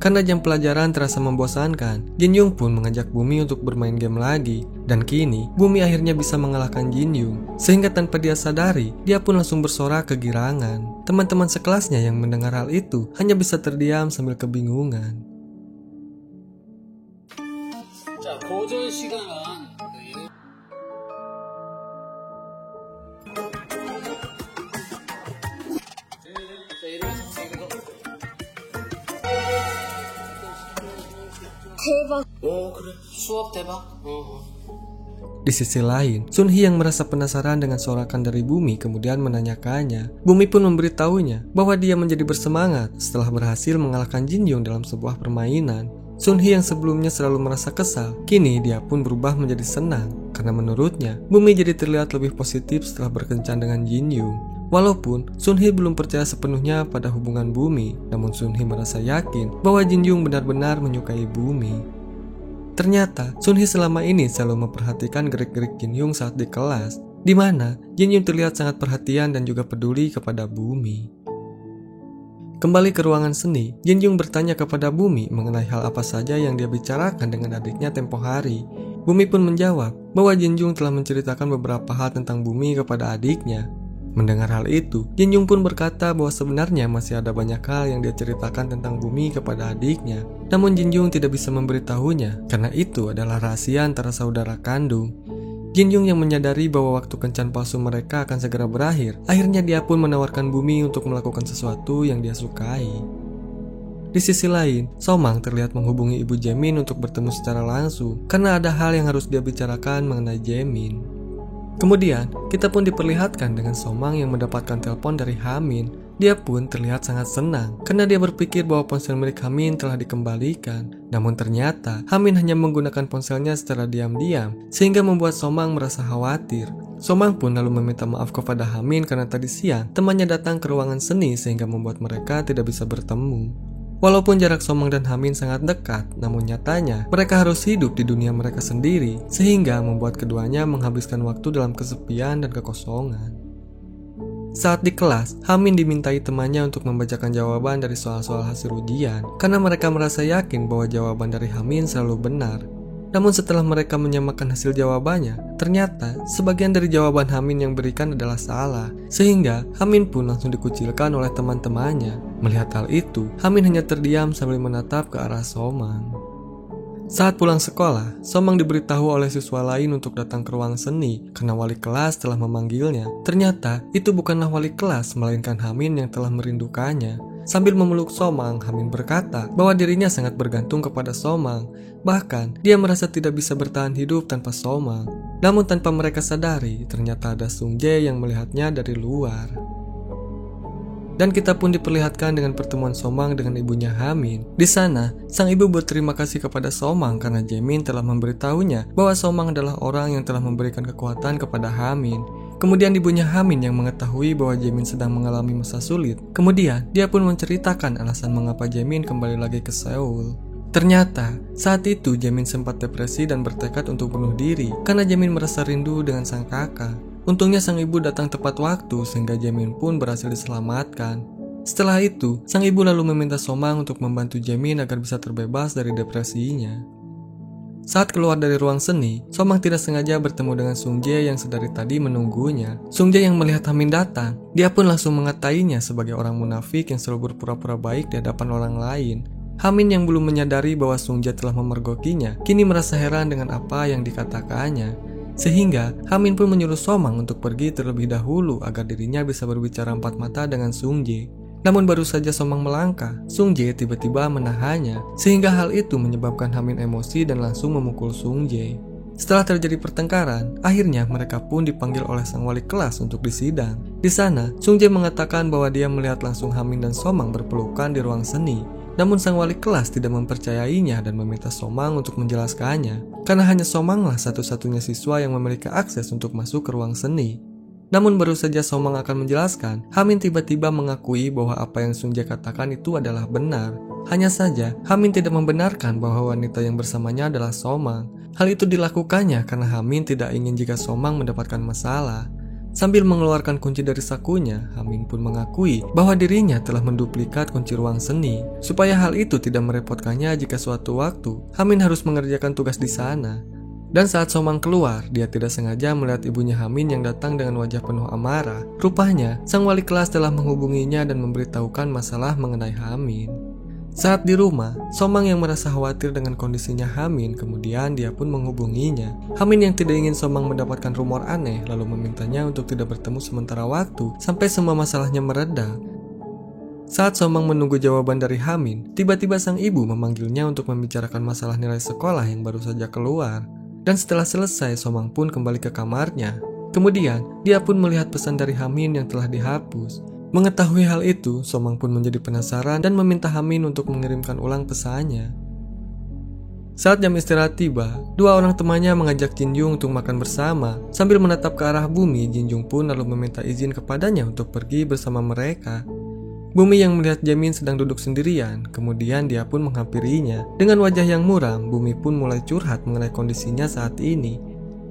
Karena jam pelajaran terasa membosankan, Jinyoung pun mengajak Bumi untuk bermain game lagi. Dan kini, Bumi akhirnya bisa mengalahkan Jinyoung. Sehingga tanpa dia sadari, dia pun langsung bersorak kegirangan. Teman-teman sekelasnya yang mendengar hal itu hanya bisa terdiam sambil kebingungan. Di sisi lain, Sun Hee yang merasa penasaran dengan sorakan dari Bumi kemudian menanyakannya. Bumi pun memberitahunya bahwa dia menjadi bersemangat setelah berhasil mengalahkan Jinyoung dalam sebuah permainan. Sun Hee yang sebelumnya selalu merasa kesal, kini dia pun berubah menjadi senang karena menurutnya Bumi jadi terlihat lebih positif setelah berkencan dengan Jinyoung. Walaupun Sun Hee belum percaya sepenuhnya pada hubungan Bumi, namun Sun Hee merasa yakin bahwa Jinyoung benar-benar menyukai Bumi. Ternyata Sun Hee selama ini selalu memperhatikan gerik-gerik Jinyoung saat di kelas, di mana Jinyoung terlihat sangat perhatian dan juga peduli kepada Bumi. Kembali ke ruangan seni, Jinyoung bertanya kepada Bumi mengenai hal apa saja yang dia bicarakan dengan adiknya tempo hari. Bumi pun menjawab bahwa Jinyoung telah menceritakan beberapa hal tentang Bumi kepada adiknya. Mendengar hal itu, Jinyoung pun berkata bahwa sebenarnya masih ada banyak hal yang dia ceritakan tentang Bumi kepada adiknya. Namun Jinyoung tidak bisa memberitahunya karena itu adalah rahasia antara saudara kandung. Jinyoung yang menyadari bahwa waktu kencan palsu mereka akan segera berakhir, akhirnya dia pun menawarkan Bumi untuk melakukan sesuatu yang dia sukai. Di sisi lain, Somang terlihat menghubungi ibu Jaemin untuk bertemu secara langsung karena ada hal yang harus dia bicarakan mengenai Jaemin. Kemudian, kita pun diperlihatkan dengan Somang yang mendapatkan telepon dari Hamin. Dia pun terlihat sangat senang karena dia berpikir bahwa ponsel milik Hamin telah dikembalikan. Namun ternyata, Hamin hanya menggunakan ponselnya secara diam-diam sehingga membuat Somang merasa khawatir. Somang pun lalu meminta maaf kepada Hamin karena tadi siang temannya datang ke ruangan seni sehingga membuat mereka tidak bisa bertemu. Walaupun jarak Somang dan Hamin sangat dekat, namun nyatanya mereka harus hidup di dunia mereka sendiri, sehingga membuat keduanya menghabiskan waktu dalam kesepian dan kekosongan. Saat di kelas, Hamin dimintai temannya untuk membacakan jawaban dari soal-soal hasil ujian, karena mereka merasa yakin bahwa jawaban dari Hamin selalu benar. Namun setelah mereka menyamakan hasil jawabannya, ternyata sebagian dari jawaban Hamin yang berikan adalah salah, sehingga Hamin pun langsung dikucilkan oleh teman-temannya. Melihat hal itu, Hamin hanya terdiam sambil menatap ke arah Somang. Saat pulang sekolah, Somang diberitahu oleh siswa lain untuk datang ke ruang seni karena wali kelas telah memanggilnya. Ternyata itu bukanlah wali kelas, melainkan Hamin yang telah merindukannya. Sambil memeluk Somang, Hamin berkata bahwa dirinya sangat bergantung kepada Somang. Bahkan, dia merasa tidak bisa bertahan hidup tanpa Somang. Namun tanpa mereka sadari, ternyata ada Sung Jae yang melihatnya dari luar. Dan kita pun diperlihatkan dengan pertemuan Somang dengan ibunya Hamin. Di sana, sang ibu berterima kasih kepada Somang karena Jaemin telah memberitahunya bahwa Somang adalah orang yang telah memberikan kekuatan kepada Hamin. Kemudian ibunya Hamin yang mengetahui bahwa Jaemin sedang mengalami masa sulit. Kemudian dia pun menceritakan alasan mengapa Jaemin kembali lagi ke Seoul. Ternyata saat itu Jaemin sempat depresi dan bertekad untuk bunuh diri karena Jaemin merasa rindu dengan sang kakak. Untungnya sang ibu datang tepat waktu sehingga Jaemin pun berhasil diselamatkan. Setelah itu, sang ibu lalu meminta Somang untuk membantu Jaemin agar bisa terbebas dari depresinya. Saat keluar dari ruang seni, Somang tidak sengaja bertemu dengan Sung Jae yang sedari tadi menunggunya. Sung Jae yang melihat Hamin datang, dia pun langsung mengatainya sebagai orang munafik yang selalu berpura-pura baik di hadapan orang lain. Hamin yang belum menyadari bahwa Sung Jae telah memergokinya, kini merasa heran dengan apa yang dikatakannya. Sehingga Hamin pun menyuruh Somang untuk pergi terlebih dahulu agar dirinya bisa berbicara empat mata dengan Sung Jae. Namun baru saja Somang melangkah, Sung Jae tiba-tiba menahannya, sehingga hal itu menyebabkan Hamin emosi dan langsung memukul Sung Jae. Setelah terjadi pertengkaran, akhirnya mereka pun dipanggil oleh sang wali kelas untuk disidang. Di sana, Sung Jae mengatakan bahwa dia melihat langsung Hamin dan Somang berpelukan di ruang seni. Namun sang wali kelas tidak mempercayainya dan meminta Somang untuk menjelaskannya, karena hanya Somanglah satu-satunya siswa yang memiliki akses untuk masuk ke ruang seni. Namun baru saja Somang akan menjelaskan, Hamin tiba-tiba mengakui bahwa apa yang Sung Jae katakan itu adalah benar. Hanya saja, Hamin tidak membenarkan bahwa wanita yang bersamanya adalah Somang. Hal itu dilakukannya karena Hamin tidak ingin jika Somang mendapatkan masalah. Sambil mengeluarkan kunci dari sakunya, Hamin pun mengakui bahwa dirinya telah menduplikat kunci ruang seni. Supaya hal itu tidak merepotkannya jika suatu waktu, Hamin harus mengerjakan tugas di sana. Dan saat Somang keluar, dia tidak sengaja melihat ibunya Hamin yang datang dengan wajah penuh amarah. Rupanya, sang wali kelas telah menghubunginya dan memberitahukan masalah mengenai Hamin. Saat di rumah, Somang yang merasa khawatir dengan kondisinya Hamin, kemudian dia pun menghubunginya. Hamin yang tidak ingin Somang mendapatkan rumor aneh, lalu memintanya untuk tidak bertemu sementara waktu, sampai semua masalahnya mereda. Saat Somang menunggu jawaban dari Hamin, tiba-tiba sang ibu memanggilnya untuk membicarakan masalah nilai sekolah yang baru saja keluar. Dan setelah selesai, Somang pun kembali ke kamarnya. Kemudian, dia pun melihat pesan dari Hamin yang telah dihapus. Mengetahui hal itu, Somang pun menjadi penasaran dan meminta Hamin untuk mengirimkan ulang pesannya. Saat jam istirahat tiba, dua orang temannya mengajak Jinjung untuk makan bersama. Sambil menatap ke arah Bumi, Jinjung pun lalu meminta izin kepadanya untuk pergi bersama mereka. Bumi yang melihat Jaemin sedang duduk sendirian, kemudian dia pun menghampirinya. Dengan wajah yang muram, Bumi pun mulai curhat mengenai kondisinya saat ini.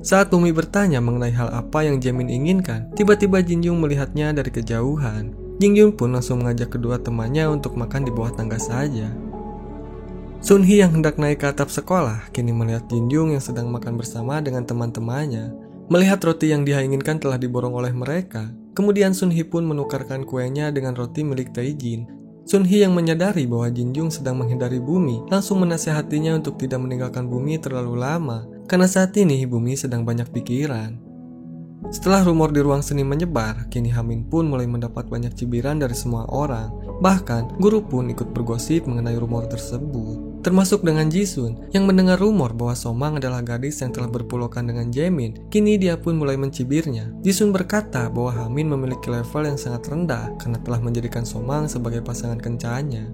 Saat Bumi bertanya mengenai hal apa yang Jaemin inginkan, tiba-tiba Jinjung melihatnya dari kejauhan. Jinjung pun langsung mengajak kedua temannya untuk makan di bawah tangga saja. Sunhee yang hendak naik ke atap sekolah, kini melihat Jinjung yang sedang makan bersama dengan teman-temannya. Melihat roti yang dia inginkan telah diborong oleh mereka, kemudian Sunhee pun menukarkan kuenya dengan roti milik Taejin. Sunhee yang menyadari bahwa Jinjung sedang menghindari Bumi, langsung menasihatinya untuk tidak meninggalkan Bumi terlalu lama, karena saat ini Bumi sedang banyak pikiran. Setelah rumor di ruang seni menyebar, kini Hamin pun mulai mendapat banyak cibiran dari semua orang. Bahkan, guru pun ikut bergosip mengenai rumor tersebut. Termasuk dengan Jisun, yang mendengar rumor bahwa Somang adalah gadis yang telah berpelukan dengan Jaemin. Kini dia pun mulai mencibirnya. Jisun berkata bahwa Hamin memiliki level yang sangat rendah karena telah menjadikan Somang sebagai pasangan kencannya.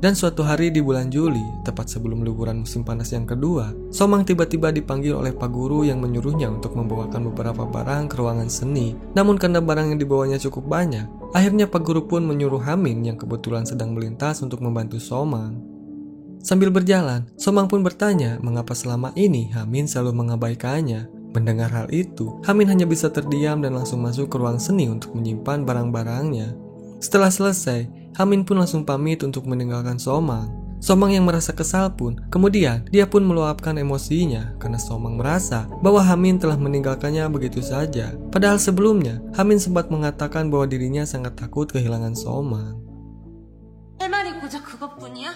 Dan suatu hari di bulan Juli, tepat sebelum liburan musim panas yang kedua, Somang tiba-tiba dipanggil oleh Pak Guru yang menyuruhnya untuk membawakan beberapa barang ke ruangan seni. Namun karena barang yang dibawanya cukup banyak, akhirnya Pak Guru pun menyuruh Hamin yang kebetulan sedang melintas untuk membantu Somang. Sambil berjalan, Somang pun bertanya mengapa selama ini Hamin selalu mengabaikannya. Mendengar hal itu, Hamin hanya bisa terdiam dan langsung masuk ke ruang seni untuk menyimpan barang-barangnya. Setelah selesai, Hamin pun langsung pamit untuk meninggalkan Somang. Somang yang merasa kesal pun, kemudian dia pun meluapkan emosinya karena Somang merasa bahwa Hamin telah meninggalkannya begitu saja. Padahal sebelumnya, Hamin sempat mengatakan bahwa dirinya sangat takut kehilangan Somang. 할 말이 고작 그것뿐이야?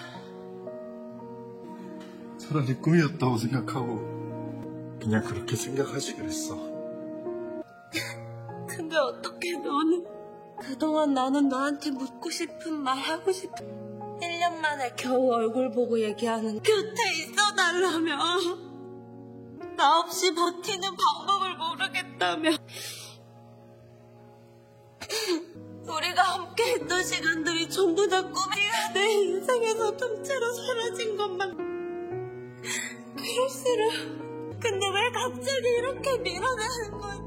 차라리 꿈이었다고 생각하고 그냥 그렇게 생각하지 그랬어. 근데 어떻게 너는 그동안 나는 너한테 묻고 싶은 말 하고 싶은 1년 만에 겨우 얼굴 보고 얘기하는 곁에 있어달라며 나 없이 버티는 방법을 모르겠다며 우리가 함께 했던 시간들이 전부 다 꿈이야. 내 인생에서 통째로 사라진 것만 그럴수록 근데 왜 갑자기 이렇게 밀어내는 거야?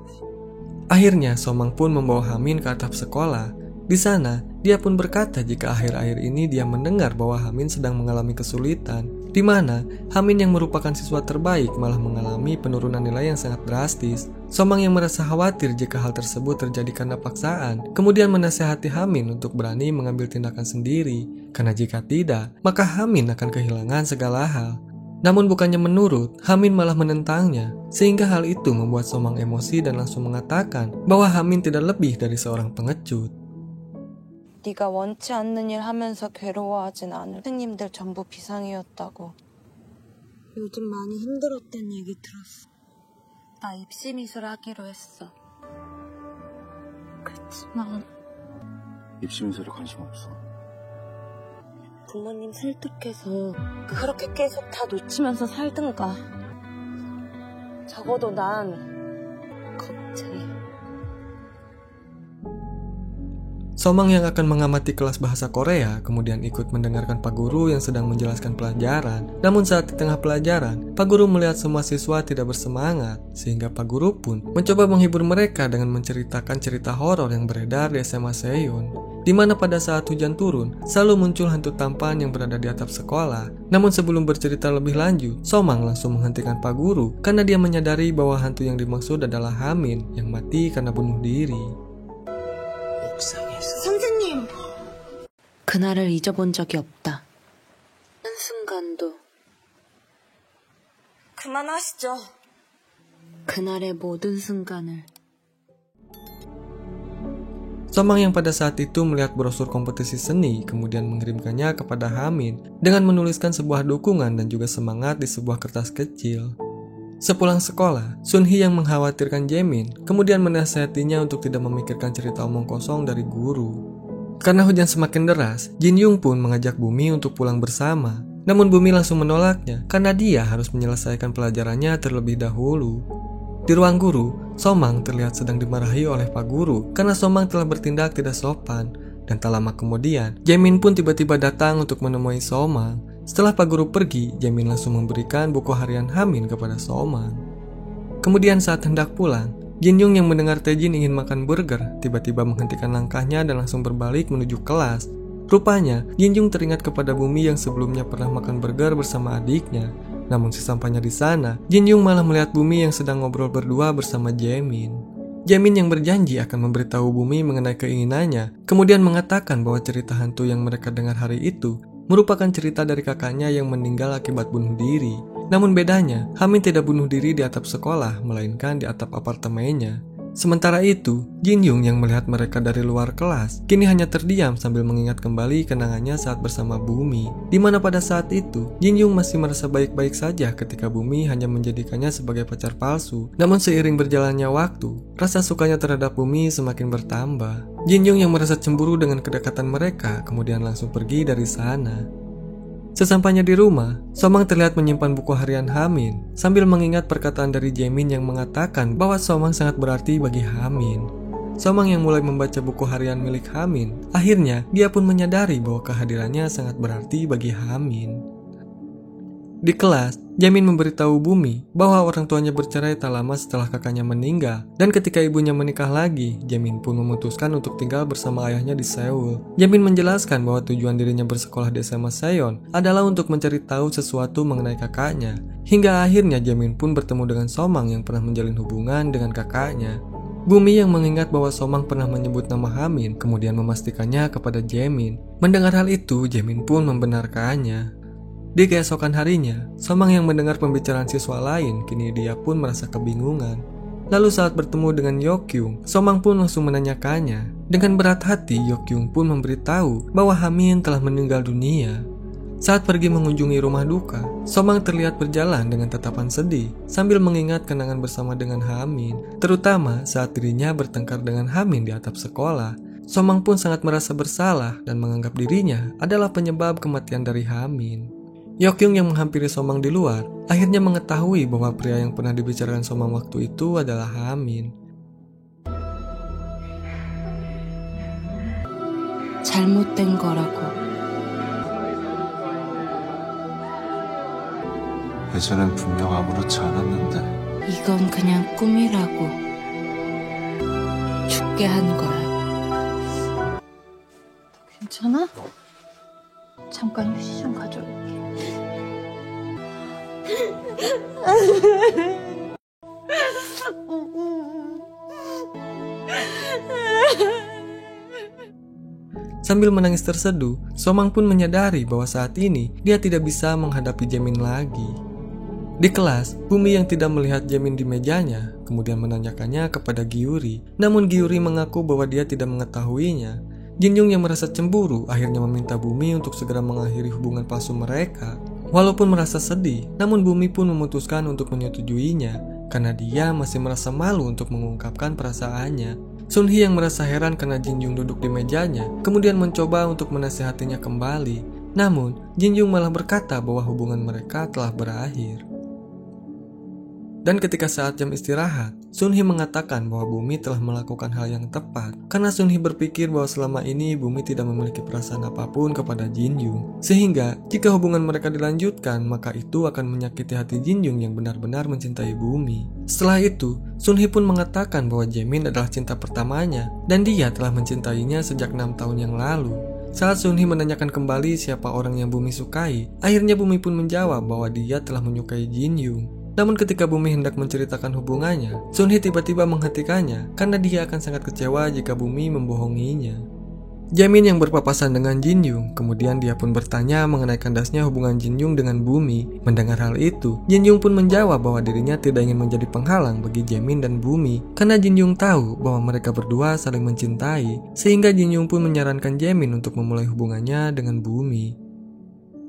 Akhirnya Somang pun membawa Hamin ke atap sekolah. Di sana, dia pun berkata jika akhir-akhir ini dia mendengar bahwa Hamin sedang mengalami kesulitan, di mana Hamin yang merupakan siswa terbaik malah mengalami penurunan nilai yang sangat drastis. Somang yang merasa khawatir jika hal tersebut terjadi karena paksaan, kemudian menasihati Hamin untuk berani mengambil tindakan sendiri, karena jika tidak, maka Hamin akan kehilangan segala hal. Namun bukannya menurut, Hamin malah menentangnya, sehingga hal itu membuat Somang emosi dan langsung mengatakan bahwa Hamin tidak lebih dari seorang pengecut. 네가 원치 않는 일 하면서 괴로워하진 않을. 선생님들 전부 비상이었다고. 요즘 많이 힘들었다는 얘기 들었어. 나 입시 미술 하기로 했어. 그치만 입시 미술에 관심 없어. 부모님 설득해서 그렇게 계속 다 놓치면서 살든가. 적어도 난 겁쟁이. Somang yang akan mengamati kelas bahasa Korea kemudian ikut mendengarkan Pak Guru yang sedang menjelaskan pelajaran. Namun saat di tengah pelajaran, Pak Guru melihat semua siswa tidak bersemangat, sehingga Pak Guru pun mencoba menghibur mereka dengan menceritakan cerita horor yang beredar di SMA Seon, di mana pada saat hujan turun, selalu muncul hantu tampan yang berada di atap sekolah. Namun sebelum bercerita lebih lanjut, Somang langsung menghentikan Pak Guru karena dia menyadari bahwa hantu yang dimaksud adalah Hamin yang mati karena bunuh diri. 선생님! 그날을 잊어본 적이 없다. 한순간도. 그만하시죠. 그날의 모든 순간을. Somang yang pada saat itu melihat brosur kompetisi seni kemudian mengirimkannya kepada Hamin dengan menuliskan sebuah dukungan dan juga semangat di sebuah kertas kecil. Sepulang sekolah, Sunhee yang mengkhawatirkan Jaemin kemudian menasihatinya untuk tidak memikirkan cerita omong kosong dari guru. Karena hujan semakin deras, Jin Young pun mengajak Bumi untuk pulang bersama. Namun Bumi langsung menolaknya karena dia harus menyelesaikan pelajarannya terlebih dahulu. Di ruang guru, Somang terlihat sedang dimarahi oleh Pak Guru karena Somang telah bertindak tidak sopan. Dan tak lama kemudian, Jaemin pun tiba-tiba datang untuk menemui Somang. Setelah Pak Guru pergi, Jaemin langsung memberikan buku harian Hamin kepada Somang. Kemudian saat hendak pulang, Jin Young yang mendengar Taejin ingin makan burger, tiba-tiba menghentikan langkahnya dan langsung berbalik menuju kelas. Rupanya, Jin Young teringat kepada Bumi yang sebelumnya pernah makan burger bersama adiknya. Namun sesampainya di sana, Jin Young malah melihat Bumi yang sedang ngobrol berdua bersama Jaemin. Jaemin yang berjanji akan memberitahu Bumi mengenai keinginannya, kemudian mengatakan bahwa cerita hantu yang mereka dengar hari itu merupakan cerita dari kakaknya yang meninggal akibat bunuh diri. Namun bedanya, Hamin tidak bunuh diri di atap sekolah, melainkan di atap apartemennya. Sementara itu, Jin Young yang melihat mereka dari luar kelas, kini hanya terdiam sambil mengingat kembali kenangannya saat bersama Bumi. Di mana pada saat itu, Jin Young masih merasa baik-baik saja ketika Bumi hanya menjadikannya sebagai pacar palsu. Namun seiring berjalannya waktu, rasa sukanya terhadap Bumi semakin bertambah. Jin Young yang merasa cemburu dengan kedekatan mereka, kemudian langsung pergi dari sana. Sesampainya di rumah, Somang terlihat menyimpan buku harian Hamin sambil mengingat perkataan dari Jaemin yang mengatakan bahwa Somang sangat berarti bagi Hamin. Somang yang mulai membaca buku harian milik Hamin, akhirnya dia pun menyadari bahwa kehadirannya sangat berarti bagi Hamin. Di kelas, Jaemin memberitahu Bumi bahwa orang tuanya bercerai tak lama setelah kakaknya meninggal, dan ketika ibunya menikah lagi, Jaemin pun memutuskan untuk tinggal bersama ayahnya di Seoul. Jaemin menjelaskan bahwa tujuan dirinya bersekolah di SMA Seon adalah untuk mencari tahu sesuatu mengenai kakaknya. Hingga akhirnya Jaemin pun bertemu dengan Somang yang pernah menjalin hubungan dengan kakaknya. Bumi yang mengingat bahwa Somang pernah menyebut nama Hamin, kemudian memastikannya kepada Jaemin. Mendengar hal itu, Jaemin pun membenarkannya. Di keesokan harinya, Somang yang mendengar pembicaraan siswa lain, kini dia pun merasa kebingungan. Lalu saat bertemu dengan Yeokyung, Somang pun langsung menanyakannya. Dengan berat hati, Yeokyung pun memberitahu bahwa Hamin telah meninggal dunia. Saat pergi mengunjungi rumah duka, Somang terlihat berjalan dengan tatapan sedih sambil mengingat kenangan bersama dengan Hamin, terutama saat dirinya bertengkar dengan Hamin di atap sekolah. Somang pun sangat merasa bersalah dan menganggap dirinya adalah penyebab kematian dari Hamin. Yeokyung yang menghampiri Somang di luar akhirnya mengetahui bahwa pria yang pernah dibicarakan Somang waktu itu adalah Hamin. 잘못된 거라고. 예전엔 분명 아무렇지 않았는데. 이건 그냥 꿈이라고. 웃게 한 거야. 괜찮아? 잠깐 휴지 좀 가져올게. Sambil menangis terseduh, Somang pun menyadari bahwa saat ini dia tidak bisa menghadapi Jaemin lagi. Di kelas, Bumi yang tidak melihat Jaemin di mejanya kemudian menanyakannya kepada Gyuri. Namun Gyuri mengaku bahwa dia tidak mengetahuinya. Jinjung yang merasa cemburu akhirnya meminta Bumi untuk segera mengakhiri hubungan palsu mereka. Walaupun merasa sedih, namun Bumi pun memutuskan untuk menyetujuinya karena dia masih merasa malu untuk mengungkapkan perasaannya. Sunhee yang merasa heran karena Jinjung duduk di mejanya, kemudian mencoba untuk menasihatinya kembali. Namun, Jinjung malah berkata bahwa hubungan mereka telah berakhir. Dan ketika saat jam istirahat, Sunhee mengatakan bahwa Bumi telah melakukan hal yang tepat karena Sunhee berpikir bahwa selama ini Bumi tidak memiliki perasaan apapun kepada Jinjung. Sehingga, jika hubungan mereka dilanjutkan, maka itu akan menyakiti hati Jinjung yang benar-benar mencintai Bumi. Setelah itu, Sunhee pun mengatakan bahwa Jaemin adalah cinta pertamanya dan dia telah mencintainya sejak 6 tahun yang lalu. Saat Sunhee menanyakan kembali siapa orang yang Bumi sukai, akhirnya Bumi pun menjawab bahwa dia telah menyukai Jinjung. Namun ketika Bumi hendak menceritakan hubungannya, Sunhee tiba-tiba menghentikannya karena dia akan sangat kecewa jika Bumi membohonginya. Jaemin yang berpapasan dengan Jinjung, kemudian dia pun bertanya mengenai kandasnya hubungan Jinjung dengan Bumi. Mendengar hal itu, Jinjung pun menjawab bahwa dirinya tidak ingin menjadi penghalang bagi Jaemin dan Bumi karena Jinjung tahu bahwa mereka berdua saling mencintai, sehingga Jinjung pun menyarankan Jaemin untuk memulai hubungannya dengan Bumi.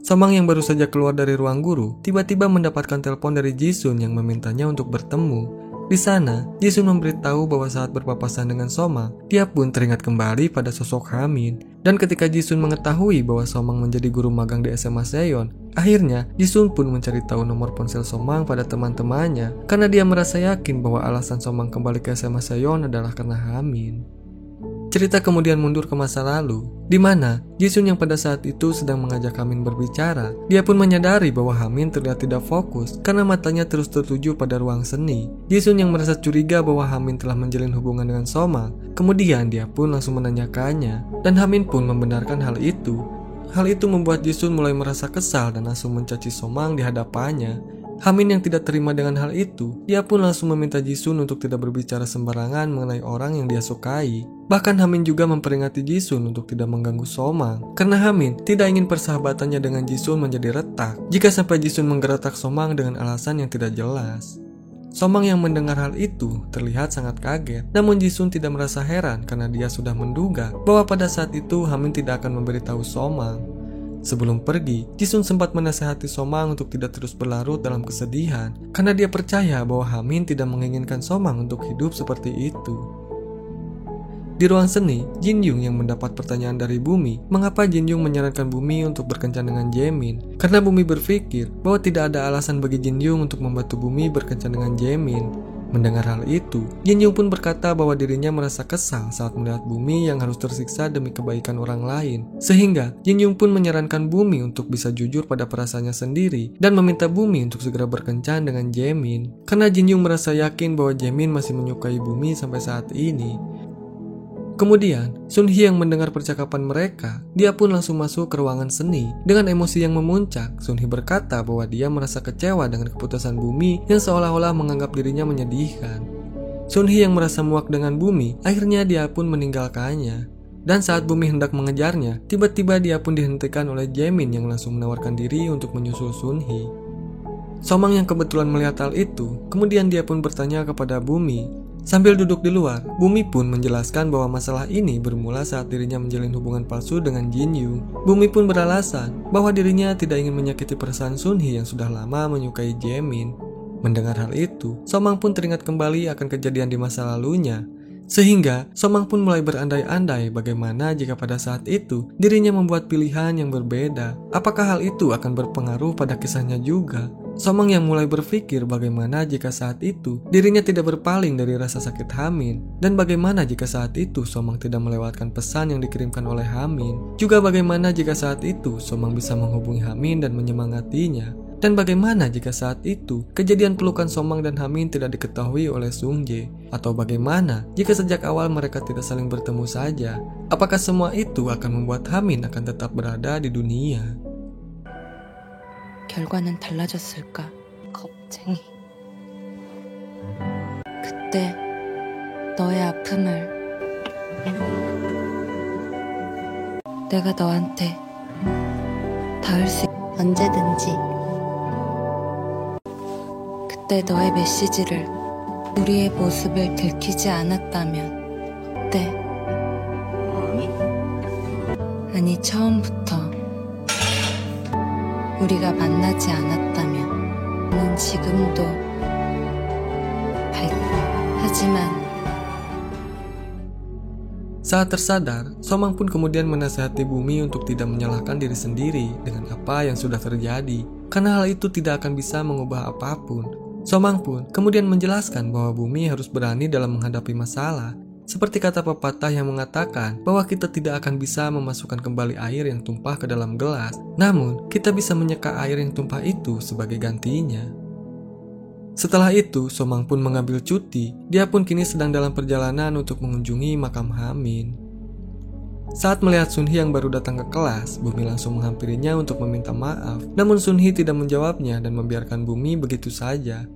Somang yang baru saja keluar dari ruang guru tiba-tiba mendapatkan telepon dari Jisun yang memintanya untuk bertemu. Di sana, Jisun memberitahu bahwa saat berpapasan dengan Somang, dia pun teringat kembali pada sosok Hamin. Dan ketika Jisun mengetahui bahwa Somang menjadi guru magang di SMA Seon, akhirnya Jisun pun mencari tahu nomor ponsel Somang pada teman-temannya karena dia merasa yakin bahwa alasan Somang kembali ke SMA Seon adalah karena Hamin. Cerita kemudian mundur ke masa lalu, di mana Jisun yang pada saat itu sedang mengajak Hamin berbicara. Dia pun menyadari bahwa Hamin terlihat tidak fokus karena matanya terus tertuju pada ruang seni. Jisun yang merasa curiga bahwa Hamin telah menjalin hubungan dengan Somang, kemudian dia pun langsung menanyakannya, dan Hamin pun membenarkan hal itu. Hal itu membuat Jisun mulai merasa kesal dan langsung mencaci Somang di hadapannya. Hamin yang tidak terima dengan hal itu, dia pun langsung meminta Jisun untuk tidak berbicara sembarangan mengenai orang yang dia sukai. Bahkan Hamin juga memperingati Jisun untuk tidak mengganggu Somang, karena Hamin tidak ingin persahabatannya dengan Jisun menjadi retak jika sampai Jisun menggeretak Somang dengan alasan yang tidak jelas. Somang yang mendengar hal itu terlihat sangat kaget, namun Jisun tidak merasa heran karena dia sudah menduga bahwa pada saat itu Hamin tidak akan memberitahu Somang. Sebelum pergi, Jisun sempat menasihati Somang untuk tidak terus berlarut dalam kesedihan karena dia percaya bahwa Hamin tidak menginginkan Somang untuk hidup seperti itu. Di ruang seni, Jinjung yang mendapat pertanyaan dari Bumi, mengapa Jinjung menyarankan Bumi untuk berkencan dengan Jaemin? Karena Bumi berpikir bahwa tidak ada alasan bagi Jinjung untuk membantu Bumi berkencan dengan Jaemin. Mendengar hal itu, Jinjung pun berkata bahwa dirinya merasa kesal saat melihat Bumi yang harus tersiksa demi kebaikan orang lain. Sehingga, Jinjung pun menyarankan Bumi untuk bisa jujur pada perasaannya sendiri dan meminta Bumi untuk segera berkencan dengan Jaemin. Karena Jinjung merasa yakin bahwa Jaemin masih menyukai Bumi sampai saat ini. Kemudian, Sunhee yang mendengar percakapan mereka, dia pun langsung masuk ke ruangan seni. Dengan emosi yang memuncak, Sunhee berkata bahwa dia merasa kecewa dengan keputusan Bumi yang seolah-olah menganggap dirinya menyedihkan. Sunhee yang merasa muak dengan Bumi, akhirnya dia pun meninggalkannya. Dan saat Bumi hendak mengejarnya, tiba-tiba dia pun dihentikan oleh Jaemin yang langsung menawarkan diri untuk menyusul Sunhee. Somang yang kebetulan melihat hal itu, kemudian dia pun bertanya kepada Bumi. Sambil duduk di luar, Bumi pun menjelaskan bahwa masalah ini bermula saat dirinya menjalin hubungan palsu dengan Jinjung. Bumi pun beralasan bahwa dirinya tidak ingin menyakiti perasaan Sunhee yang sudah lama menyukai Jaemin. Mendengar hal itu, Somang pun teringat kembali akan kejadian di masa lalunya. Sehingga, Somang pun mulai berandai-andai bagaimana jika pada saat itu dirinya membuat pilihan yang berbeda. Apakah hal itu akan berpengaruh pada kisahnya juga? Somang yang mulai berpikir bagaimana jika saat itu dirinya tidak berpaling dari rasa sakit Hamin, dan bagaimana jika saat itu Somang tidak melewatkan pesan yang dikirimkan oleh Hamin. Juga bagaimana jika saat itu Somang bisa menghubungi Hamin dan menyemangatinya. Dan bagaimana jika saat itu kejadian pelukan Somang dan Hamin tidak diketahui oleh Sung Jae? Atau bagaimana jika sejak awal mereka tidak saling bertemu saja? Apakah semua itu akan membuat Hamin akan tetap berada di dunia? 결과는 달라졌을까? 겁쟁이. 그때 너의 아픔을 내가 너한테 닿을 수 언제든지. 그때 너의 메시지를 우리의 모습을 들키지 않았다면 어때? 아니 처음부터 우리가 만나지 않았다면 넌 지금도 하지만 Saat tersadar, Somang pun kemudian menasihati Bumi untuk tidak menyalahkan diri sendiri dengan apa yang sudah terjadi, karena hal itu tidak akan bisa mengubah apapun. Somang pun kemudian menjelaskan bahwa Bumi harus berani dalam menghadapi masalah, seperti kata pepatah yang mengatakan bahwa kita tidak akan bisa memasukkan kembali air yang tumpah ke dalam gelas, namun kita bisa menyeka air yang tumpah itu sebagai gantinya. Setelah itu, Somang pun mengambil cuti. Dia pun kini sedang dalam perjalanan untuk mengunjungi makam Hamin. Saat melihat Sunhee yang baru datang ke kelas, Bumi langsung menghampirinya untuk meminta maaf. Namun Sunhee tidak menjawabnya dan membiarkan Bumi begitu saja.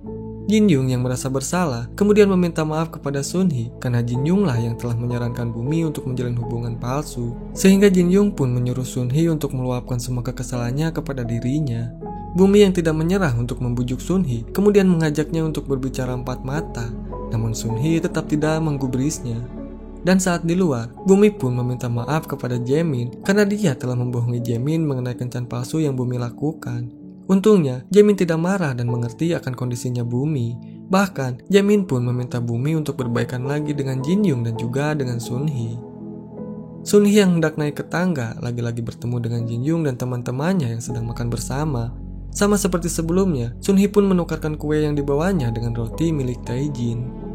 Jinyoung yang merasa bersalah kemudian meminta maaf kepada Sunhee karena Jinyoung lah yang telah menyarankan Bumi untuk menjalin hubungan palsu. Sehingga Jinyoung pun menyuruh Sunhee untuk meluapkan semua kekesalannya kepada dirinya. Bumi yang tidak menyerah untuk membujuk Sunhee kemudian mengajaknya untuk berbicara empat mata. Namun Sunhee tetap tidak menggubrisnya. Dan saat di luar, Bumi pun meminta maaf kepada Jaemin karena dia telah membohongi Jaemin mengenai kencan palsu yang Bumi lakukan. Untungnya, Jaemin tidak marah dan mengerti akan kondisinya Bumi. Bahkan, Jaemin pun meminta Bumi untuk berbaikan lagi dengan Jinyoung dan juga dengan Sunhee. Sunhee yang hendak naik ke tangga lagi-lagi bertemu dengan Jinyoung dan teman-temannya yang sedang makan bersama. Sama seperti sebelumnya, Sunhee pun menukarkan kue yang dibawanya dengan roti milik Taejin.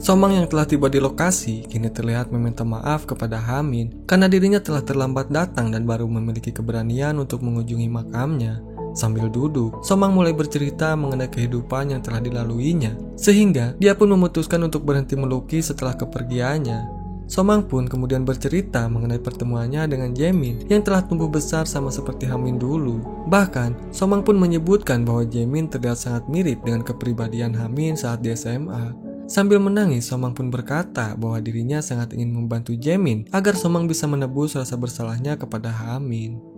Somang yang telah tiba di lokasi kini terlihat meminta maaf kepada Hamin karena dirinya telah terlambat datang dan baru memiliki keberanian untuk mengunjungi makamnya. Sambil duduk, Somang mulai bercerita mengenai kehidupan yang telah dilaluinya, sehingga dia pun memutuskan untuk berhenti melukis setelah kepergiannya. Somang pun kemudian bercerita mengenai pertemuannya dengan Jaemin yang telah tumbuh besar sama seperti Hamin dulu. Bahkan, Somang pun menyebutkan bahwa Jaemin terlihat sangat mirip dengan kepribadian Hamin saat di SMA. Sambil menangis, Somang pun berkata bahwa dirinya sangat ingin membantu Jaemin agar Somang bisa menebus rasa bersalahnya kepada Hamin.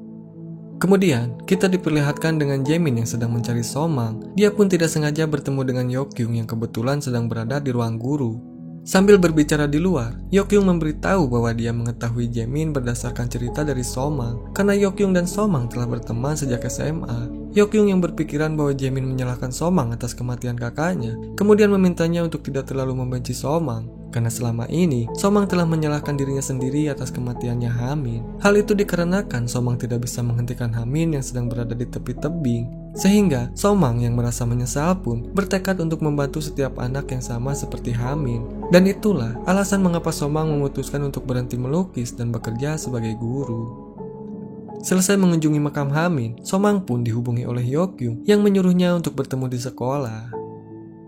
Kemudian, kita diperlihatkan dengan Jaemin yang sedang mencari Somang. Dia pun tidak sengaja bertemu dengan Yeokyoung yang kebetulan sedang berada di ruang guru. Sambil berbicara di luar, Yeokyoung memberitahu bahwa dia mengetahui Jaemin berdasarkan cerita dari Somang karena Yeokyoung dan Somang telah berteman sejak SMA. Yeokyoung yang berpikiran bahwa Jaemin menyalahkan Somang atas kematian kakaknya, kemudian memintanya untuk tidak terlalu membenci Somang karena selama ini Somang telah menyalahkan dirinya sendiri atas kematiannya Hamin. Hal itu dikarenakan Somang tidak bisa menghentikan Hamin yang sedang berada di tepi tebing, sehingga Somang yang merasa menyesal pun bertekad untuk membantu setiap anak yang sama seperti Hamin. Dan itulah alasan mengapa Somang memutuskan untuk berhenti melukis dan bekerja sebagai guru. Selesai mengunjungi makam Hamin, Somang pun dihubungi oleh Yeokyoung yang menyuruhnya untuk bertemu di sekolah.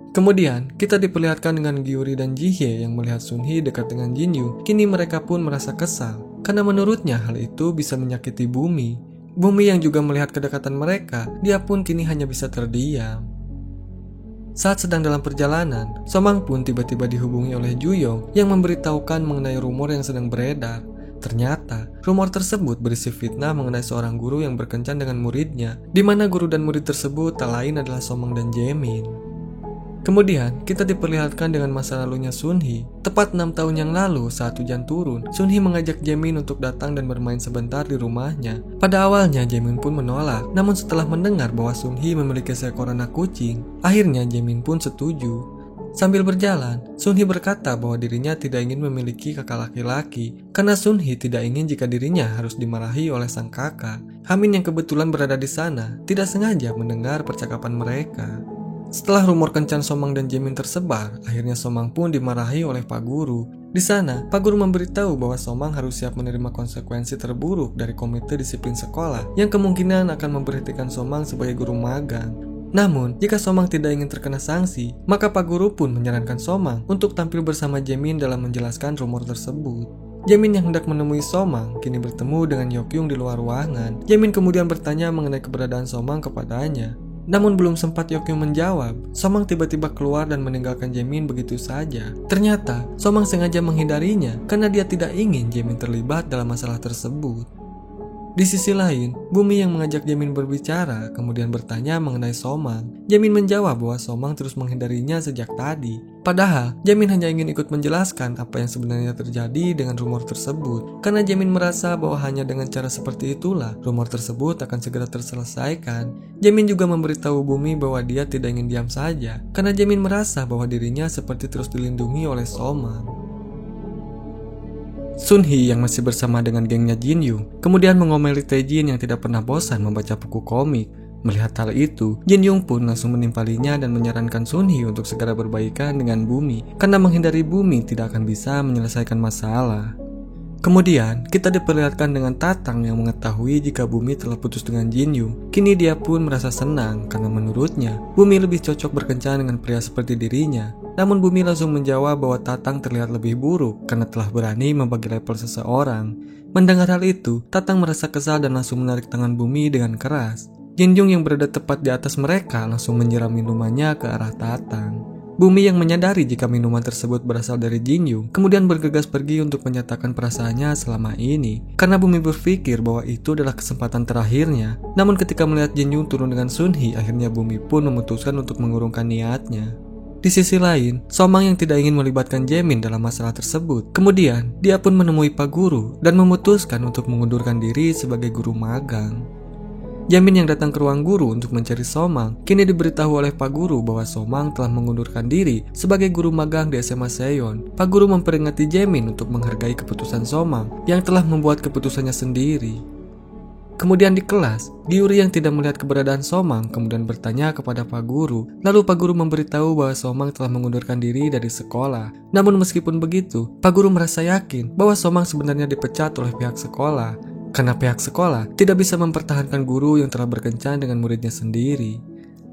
Kemudian, kita diperlihatkan dengan Gyuri dan Jihye yang melihat Sunhee dekat dengan Jinyoung. Kini mereka pun merasa kesal, karena menurutnya hal itu bisa menyakiti Bumi. Bumi yang juga melihat kedekatan mereka, dia pun kini hanya bisa terdiam. Saat sedang dalam perjalanan, Somang pun tiba-tiba dihubungi oleh Juyong yang memberitahukan mengenai rumor yang sedang beredar. Ternyata, rumor tersebut berisi fitnah mengenai seorang guru yang berkencan dengan muridnya, di mana guru dan murid tersebut tak lain adalah Somang dan Jaemin. Kemudian, kita diperlihatkan dengan masa lalunya Sunhee. Tepat 6 tahun yang lalu, saat hujan turun, Sunhee mengajak Jaemin untuk datang dan bermain sebentar di rumahnya. Pada awalnya, Jaemin pun menolak, namun setelah mendengar bahwa Sunhee memiliki seekor anak kucing, akhirnya Jaemin pun setuju. Sambil berjalan, Sunhee berkata bahwa dirinya tidak ingin memiliki kakak laki-laki, karena Sunhee tidak ingin jika dirinya harus dimarahi oleh sang kakak. Hamin yang kebetulan berada di sana, tidak sengaja mendengar percakapan mereka. Setelah rumor kencan Somang dan Jaemin tersebar, akhirnya Somang pun dimarahi oleh Pak Guru. Di sana, Pak Guru memberitahu bahwa Somang harus siap menerima konsekuensi terburuk dari komite disiplin sekolah yang kemungkinan akan memberhentikan Somang sebagai guru magang. Namun, jika Somang tidak ingin terkena sanksi, maka Pak Guru pun menyarankan Somang untuk tampil bersama Jaemin dalam menjelaskan rumor tersebut. Jaemin yang hendak menemui Somang kini bertemu dengan Yeokyung di luar ruangan. Jaemin kemudian bertanya mengenai keberadaan Somang kepadanya. Namun belum sempat Yeokyung menjawab, Somang tiba-tiba keluar dan meninggalkan Jaemin begitu saja. Ternyata, Somang sengaja menghindarinya karena dia tidak ingin Jaemin terlibat dalam masalah tersebut. Di sisi lain, Bumi yang mengajak Jaemin berbicara kemudian bertanya mengenai Somang. Jaemin menjawab bahwa Somang terus menghindarinya sejak tadi. Padahal, Jaemin hanya ingin ikut menjelaskan apa yang sebenarnya terjadi dengan rumor tersebut. Karena Jaemin merasa bahwa hanya dengan cara seperti itulah rumor tersebut akan segera terselesaikan. Jaemin juga memberitahu Bumi bahwa dia tidak ingin diam saja, karena Jaemin merasa bahwa dirinya seperti terus dilindungi oleh Somang. Sunhee yang masih bersama dengan gengnya Jinyung kemudian mengomeli Taejin yang tidak pernah bosan membaca buku komik. Melihat hal itu, Jinyung pun langsung menimpalinya dan menyarankan Sunhee untuk segera berbaikan dengan Bumi karena menghindari Bumi tidak akan bisa menyelesaikan masalah. Kemudian, kita diperlihatkan dengan Tatang yang mengetahui jika Bumi telah putus dengan Jinyung. Kini dia pun merasa senang karena menurutnya, Bumi lebih cocok berkencan dengan pria seperti dirinya. Namun Bumi langsung menjawab bahwa Tatang terlihat lebih buruk karena telah berani membagi level seseorang. Mendengar hal itu, Tatang merasa kesal dan langsung menarik tangan Bumi dengan keras. Jinyung yang berada tepat di atas mereka langsung menyiram minumannya ke arah Tatang. Bumi yang menyadari jika minuman tersebut berasal dari Jinyung kemudian bergegas pergi untuk menyatakan perasaannya selama ini. Karena Bumi berpikir bahwa itu adalah kesempatan terakhirnya. Namun ketika melihat Jinyung turun dengan Sunhee, akhirnya Bumi pun memutuskan untuk mengurungkan niatnya. Di sisi lain, Somang yang tidak ingin melibatkan Jaemin dalam masalah tersebut. Kemudian, dia pun menemui Pak Guru dan memutuskan untuk mengundurkan diri sebagai guru magang. Jaemin yang datang ke ruang guru untuk mencari Somang, kini diberitahu oleh Pak Guru bahwa Somang telah mengundurkan diri sebagai guru magang di SMA Seon. Pak Guru memperingati Jaemin untuk menghargai keputusan Somang yang telah membuat keputusannya sendiri. Kemudian di kelas, Gyuri yang tidak melihat keberadaan Somang kemudian bertanya kepada Pak Guru. Lalu Pak Guru memberitahu bahwa Somang telah mengundurkan diri dari sekolah. Namun meskipun begitu, Pak Guru merasa yakin bahwa Somang sebenarnya dipecat oleh pihak sekolah. Karena pihak sekolah tidak bisa mempertahankan guru yang telah berkencan dengan muridnya sendiri.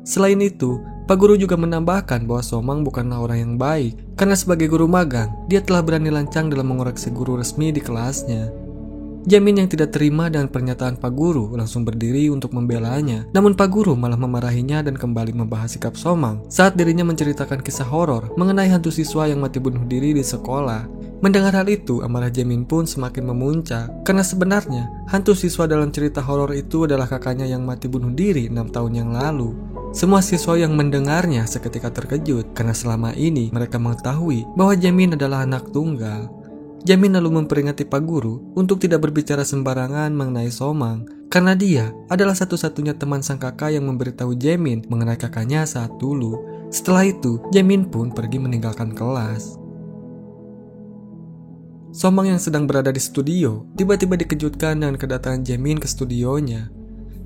Selain itu, Pak Guru juga menambahkan bahwa Somang bukanlah orang yang baik. Karena sebagai guru magang, dia telah berani lancang dalam mengoreksi guru resmi di kelasnya. Jaemin yang tidak terima dengan pernyataan Pak Guru langsung berdiri untuk membelanya. Namun Pak Guru malah memarahinya dan kembali membahas sikap Somang saat dirinya menceritakan kisah horor mengenai hantu siswa yang mati bunuh diri di sekolah. Mendengar hal itu, amarah Jaemin pun semakin memuncak. Karena sebenarnya, hantu siswa dalam cerita horor itu adalah kakaknya yang mati bunuh diri 6 tahun yang lalu. Semua siswa yang mendengarnya seketika terkejut karena selama ini mereka mengetahui bahwa Jaemin adalah anak tunggal. Jaemin lalu memperingati Pak Guru untuk tidak berbicara sembarangan mengenai Somang karena dia adalah satu-satunya teman sang kakak yang memberitahu Jaemin mengenai kakaknya saat dulu. Setelah itu, Jaemin pun pergi meninggalkan kelas. Somang yang sedang berada di studio tiba-tiba dikejutkan dengan kedatangan Jaemin ke studionya.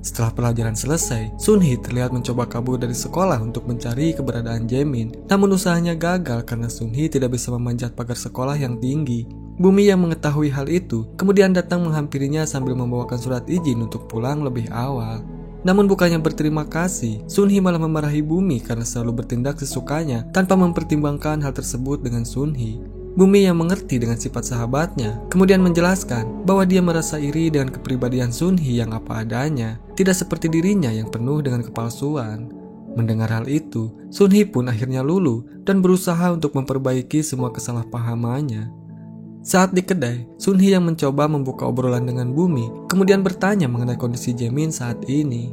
Setelah pelajaran selesai, Sunhee terlihat mencoba kabur dari sekolah untuk mencari keberadaan Jaemin. Namun usahanya gagal karena Sunhee tidak bisa memanjat pagar sekolah yang tinggi. Bumi yang mengetahui hal itu kemudian datang menghampirinya sambil membawakan surat izin untuk pulang lebih awal. Namun bukannya berterima kasih, Sunhee malah memarahi Bumi karena selalu bertindak sesukanya tanpa mempertimbangkan hal tersebut dengan Sunhee. Bumi yang mengerti dengan sifat sahabatnya kemudian menjelaskan bahwa dia merasa iri dengan kepribadian Sunhee yang apa adanya, tidak seperti dirinya yang penuh dengan kepalsuan. Mendengar hal itu, Sunhee pun akhirnya luluh dan berusaha untuk memperbaiki semua kesalahpahamannya. Saat di kedai, Sunhee yang mencoba membuka obrolan dengan Bumi kemudian bertanya mengenai kondisi Jaemin saat ini.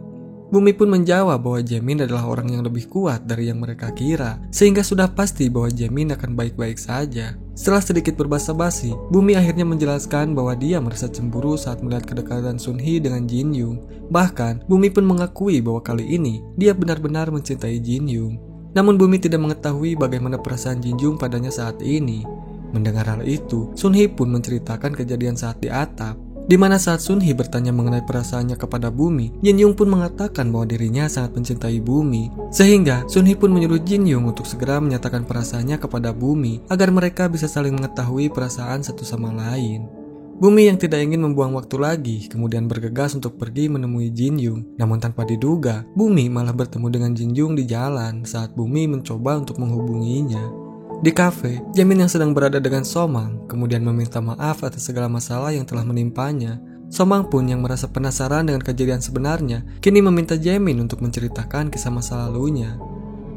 Bumi pun menjawab bahwa Jaemin adalah orang yang lebih kuat dari yang mereka kira, sehingga sudah pasti bahwa Jaemin akan baik-baik saja. Setelah sedikit berbasa-basi, Bumi akhirnya menjelaskan bahwa dia merasa cemburu saat melihat kedekatan Sunhee dengan Jinyung. Bahkan, Bumi pun mengakui bahwa kali ini dia benar-benar mencintai Jinyung. Namun Bumi tidak mengetahui bagaimana perasaan Jinyung padanya saat ini. Mendengar hal itu, Sunhee pun menceritakan kejadian saat di atap. Di mana saat Sunhee bertanya mengenai perasaannya kepada Bumi, Jin Young pun mengatakan bahwa dirinya sangat mencintai Bumi. Sehingga Sunhee pun menyuruh Jin Young untuk segera menyatakan perasaannya kepada Bumi agar mereka bisa saling mengetahui perasaan satu sama lain. Bumi yang tidak ingin membuang waktu lagi kemudian bergegas untuk pergi menemui Jin Young. Namun tanpa diduga, Bumi malah bertemu dengan Jin Young di jalan saat Bumi mencoba untuk menghubunginya. Di kafe, Jaemin yang sedang berada dengan Somang kemudian meminta maaf atas segala masalah yang telah menimpanya. Somang pun yang merasa penasaran dengan kejadian sebenarnya, kini meminta Jaemin untuk menceritakan kisah masa lalunya.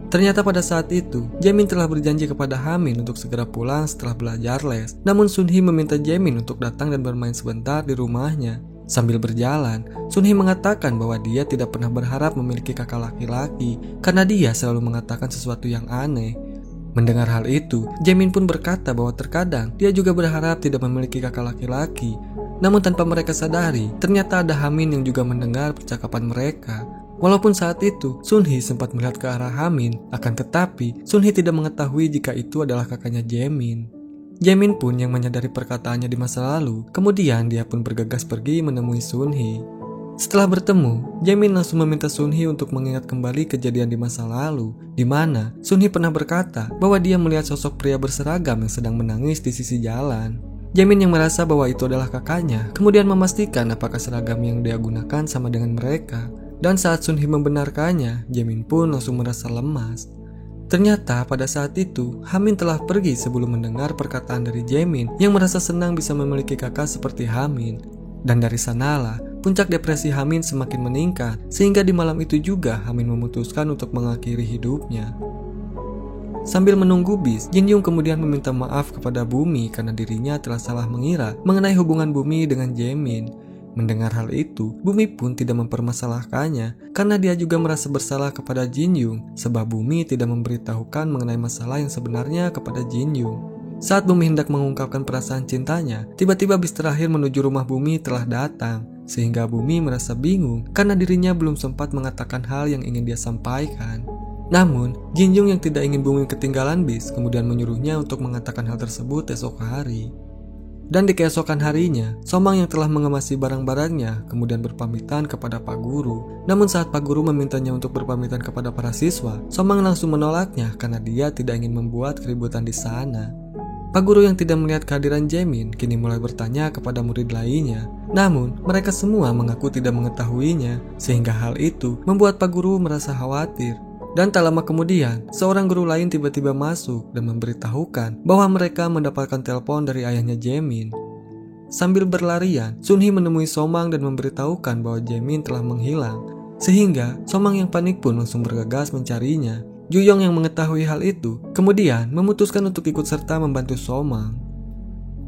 Ternyata pada saat itu, Jaemin telah berjanji kepada Hamin untuk segera pulang setelah belajar les. Namun Sunhee meminta Jaemin untuk datang dan bermain sebentar di rumahnya. Sambil berjalan, Sunhee mengatakan bahwa dia tidak pernah berharap memiliki kakak laki-laki karena dia selalu mengatakan sesuatu yang aneh. Mendengar hal itu, Jaemin pun berkata bahwa terkadang dia juga berharap tidak memiliki kakak laki-laki. Namun tanpa mereka sadari, ternyata ada Hamin yang juga mendengar percakapan mereka. Walaupun saat itu, Sunhee sempat melihat ke arah Hamin, akan tetapi Sunhee tidak mengetahui jika itu adalah kakaknya Jaemin. Jaemin pun yang menyadari perkataannya di masa lalu, kemudian dia pun bergegas pergi menemui Sunhee. Setelah bertemu, Jaemin langsung meminta Sunhee untuk mengingat kembali kejadian di masa lalu, di mana Sunhee pernah berkata bahwa dia melihat sosok pria berseragam yang sedang menangis di sisi jalan. Jaemin yang merasa bahwa itu adalah kakaknya, kemudian memastikan apakah seragam yang dia gunakan sama dengan mereka. Dan saat Sunhee membenarkannya, Jaemin pun langsung merasa lemas. Ternyata pada saat itu, Hamin telah pergi sebelum mendengar perkataan dari Jaemin yang merasa senang bisa memiliki kakak seperti Hamin. Dan dari sanalah, puncak depresi Hamin semakin meningkat, sehingga di malam itu juga Hamin memutuskan untuk mengakhiri hidupnya. Sambil menunggu bis, Jin Young kemudian meminta maaf kepada Bumi karena dirinya telah salah mengira mengenai hubungan Bumi dengan Jaemin. Mendengar hal itu, Bumi pun tidak mempermasalahkannya karena dia juga merasa bersalah kepada Jin Young sebab Bumi tidak memberitahukan mengenai masalah yang sebenarnya kepada Jin Young. Saat Bumi hendak mengungkapkan perasaan cintanya, tiba-tiba bis terakhir menuju rumah Bumi telah datang, sehingga Bumi merasa bingung karena dirinya belum sempat mengatakan hal yang ingin dia sampaikan. Namun, Jin Young yang tidak ingin Bumi ketinggalan bis kemudian menyuruhnya untuk mengatakan hal tersebut esok hari. Dan di keesokan harinya, Somang yang telah mengemasi barang-barangnya kemudian berpamitan kepada Pak Guru. Namun saat Pak Guru memintanya untuk berpamitan kepada para siswa, Somang langsung menolaknya karena dia tidak ingin membuat keributan di sana. Pak Guru yang tidak melihat kehadiran Jaemin kini mulai bertanya kepada murid lainnya. Namun, mereka semua mengaku tidak mengetahuinya, sehingga hal itu membuat Pak Guru merasa khawatir. Dan tak lama kemudian, seorang guru lain tiba-tiba masuk dan memberitahukan bahwa mereka mendapatkan telepon dari ayahnya Jaemin. Sambil berlarian, Sunhee menemui Somang dan memberitahukan bahwa Jaemin telah menghilang, sehingga Somang yang panik pun langsung bergegas mencarinya. Juyong yang mengetahui hal itu, kemudian memutuskan untuk ikut serta membantu Somang.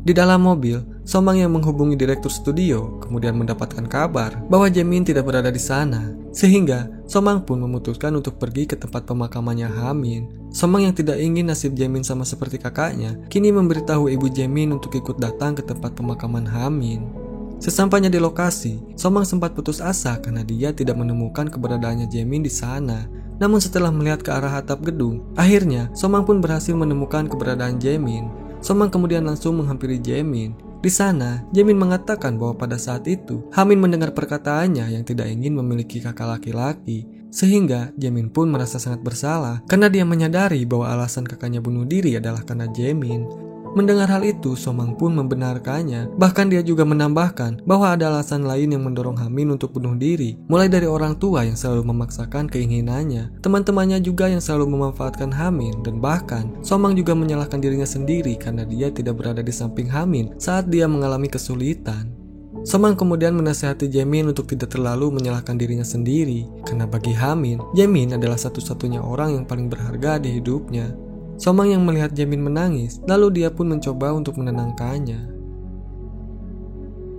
Di dalam mobil, Somang yang menghubungi direktur studio, kemudian mendapatkan kabar bahwa Jaemin tidak berada di sana. Sehingga, Somang pun memutuskan untuk pergi ke tempat pemakamannya Hamin. Somang yang tidak ingin nasib Jaemin sama seperti kakaknya, kini memberitahu ibu Jaemin untuk ikut datang ke tempat pemakaman Hamin. Sesampainya di lokasi, Somang sempat putus asa karena dia tidak menemukan keberadaannya Jaemin di sana. Namun setelah melihat ke arah atap gedung, akhirnya Somang pun berhasil menemukan keberadaan Jaemin. Somang kemudian langsung menghampiri Jaemin. Di sana, Jaemin mengatakan bahwa pada saat itu, Hamin mendengar perkataannya yang tidak ingin memiliki kakak laki-laki. Sehingga, Jaemin pun merasa sangat bersalah karena dia menyadari bahwa alasan kakaknya bunuh diri adalah karena Jaemin. Mendengar hal itu, Somang pun membenarkannya. Bahkan dia juga menambahkan bahwa ada alasan lain yang mendorong Hamin untuk bunuh diri. Mulai dari orang tua yang selalu memaksakan keinginannya, teman-temannya juga yang selalu memanfaatkan Hamin, dan bahkan Somang juga menyalahkan dirinya sendiri karena dia tidak berada di samping Hamin saat dia mengalami kesulitan. Somang kemudian menasihati Jaemin untuk tidak terlalu menyalahkan dirinya sendiri, karena bagi Hamin, Jaemin adalah satu-satunya orang yang paling berharga di hidupnya. Somang yang melihat Jaemin menangis, lalu dia pun mencoba untuk menenangkannya.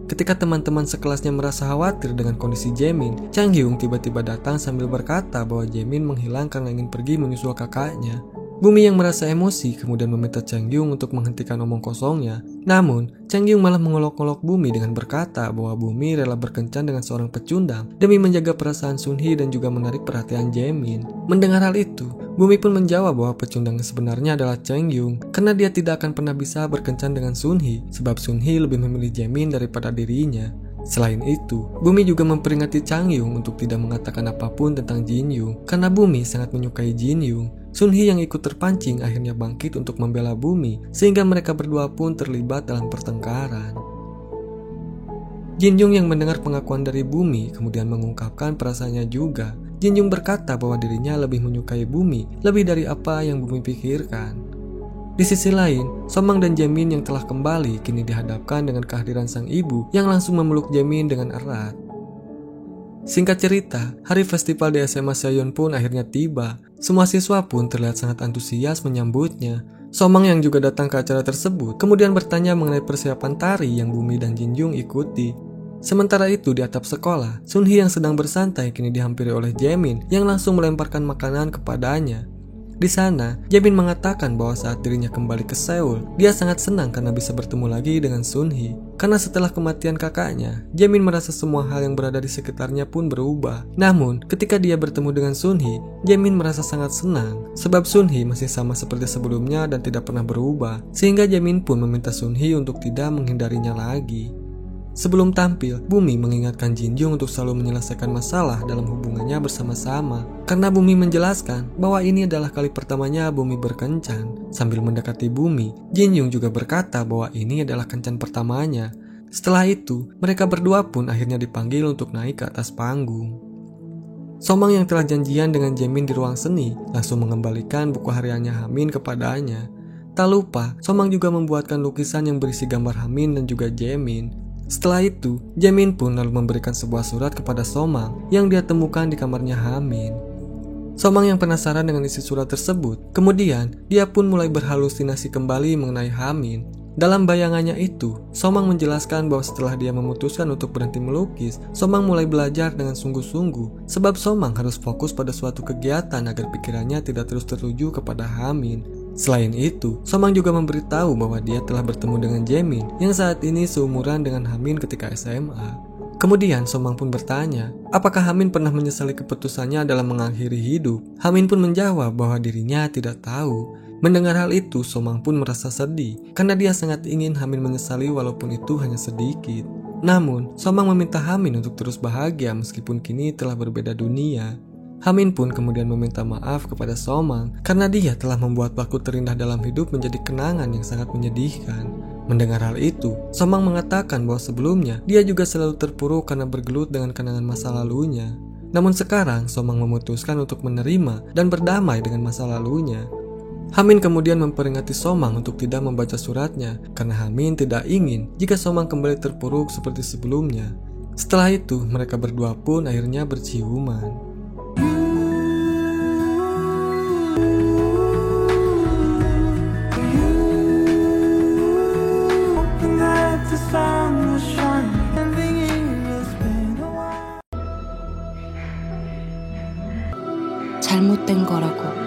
Ketika teman-teman sekelasnya merasa khawatir dengan kondisi Jaemin, Chang Hyung tiba-tiba datang sambil berkata bahwa Jaemin menghilang karena ingin pergi menyusul kakaknya. Bumi yang merasa emosi kemudian meminta Cheng Yung untuk menghentikan omong kosongnya. Namun, Cheng Yung malah mengolok-olok Bumi dengan berkata bahwa Bumi rela berkencan dengan seorang pecundang demi menjaga perasaan Sun Hee dan juga menarik perhatian Jaemin. Mendengar hal itu, Bumi pun menjawab bahwa pecundang yang sebenarnya adalah Cheng Yung karena dia tidak akan pernah bisa berkencan dengan Sun Hee sebab Sun Hee lebih memilih Jaemin daripada dirinya. Selain itu, Bumi juga memperingati Chang Yung untuk tidak mengatakan apapun tentang Jin Yung karena Bumi sangat menyukai Jin Yung. Sun Hee yang ikut terpancing akhirnya bangkit untuk membela Bumi sehingga mereka berdua pun terlibat dalam pertengkaran. Jin Yung yang mendengar pengakuan dari Bumi kemudian mengungkapkan perasaannya juga. Jin Yung berkata bahwa dirinya lebih menyukai Bumi lebih dari apa yang Bumi pikirkan. Di sisi lain, Somang dan Jaemin yang telah kembali kini dihadapkan dengan kehadiran sang ibu yang langsung memeluk Jaemin dengan erat. Singkat cerita, hari festival di SMA Seoyeon pun akhirnya tiba. Semua siswa pun terlihat sangat antusias menyambutnya. Somang yang juga datang ke acara tersebut kemudian bertanya mengenai persiapan tari yang Bumi dan Jin Yung ikuti. Sementara itu di atap sekolah, Sun Hee yang sedang bersantai kini dihampiri oleh Jaemin yang langsung melemparkan makanan kepadanya. Di sana, Jaemin mengatakan bahwa saat dirinya kembali ke Seoul, dia sangat senang karena bisa bertemu lagi dengan Sun Hee. Karena setelah kematian kakaknya, Jaemin merasa semua hal yang berada di sekitarnya pun berubah. Namun, ketika dia bertemu dengan Sun Hee, Jaemin merasa sangat senang sebab Sun Hee masih sama seperti sebelumnya dan tidak pernah berubah. Sehingga Jaemin pun meminta Sun Hee untuk tidak menghindarinya lagi. Sebelum tampil, Bumi mengingatkan Jin Yung untuk selalu menyelesaikan masalah dalam hubungannya bersama-sama. Karena Bumi menjelaskan bahwa ini adalah kali pertamanya Bumi berkencan. Sambil mendekati Bumi, Jin Yung juga berkata bahwa ini adalah kencan pertamanya. Setelah itu, mereka berdua pun akhirnya dipanggil untuk naik ke atas panggung. Somang yang telah janjian dengan Jaemin di ruang seni langsung mengembalikan buku hariannya Hamin kepadanya. Tak lupa, Somang juga membuatkan lukisan yang berisi gambar Hamin dan juga Jaemin. Setelah itu, Jaemin pun lalu memberikan sebuah surat kepada Somang yang dia temukan di kamarnya Hamin. Somang yang penasaran dengan isi surat tersebut, kemudian dia pun mulai berhalusinasi kembali mengenai Hamin. Dalam bayangannya itu, Somang menjelaskan bahwa setelah dia memutuskan untuk berhenti melukis, Somang mulai belajar dengan sungguh-sungguh sebab Somang harus fokus pada suatu kegiatan agar pikirannya tidak terus tertuju kepada Hamin. Selain itu, Somang juga memberitahu bahwa dia telah bertemu dengan Jaemin yang saat ini seumuran dengan Hamin ketika SMA. Kemudian Somang pun bertanya, apakah Hamin pernah menyesali keputusannya dalam mengakhiri hidup? Hamin pun menjawab bahwa dirinya tidak tahu. Mendengar hal itu, Somang pun merasa sedih karena dia sangat ingin Hamin menyesali walaupun itu hanya sedikit. Namun, Somang meminta Hamin untuk terus bahagia meskipun kini telah berbeda dunia. Hamin pun kemudian meminta maaf kepada Somang karena dia telah membuat waktu terindah dalam hidup menjadi kenangan yang sangat menyedihkan. Mendengar hal itu, Somang mengatakan bahwa sebelumnya dia juga selalu terpuruk karena bergelut dengan kenangan masa lalunya. Namun sekarang Somang memutuskan untuk menerima dan berdamai dengan masa lalunya. Hamin kemudian memperingati Somang untuk tidak membaca suratnya karena Hamin tidak ingin jika Somang kembali terpuruk seperti sebelumnya. Setelah itu, mereka berdua pun akhirnya berciuman. 잘못된 거라고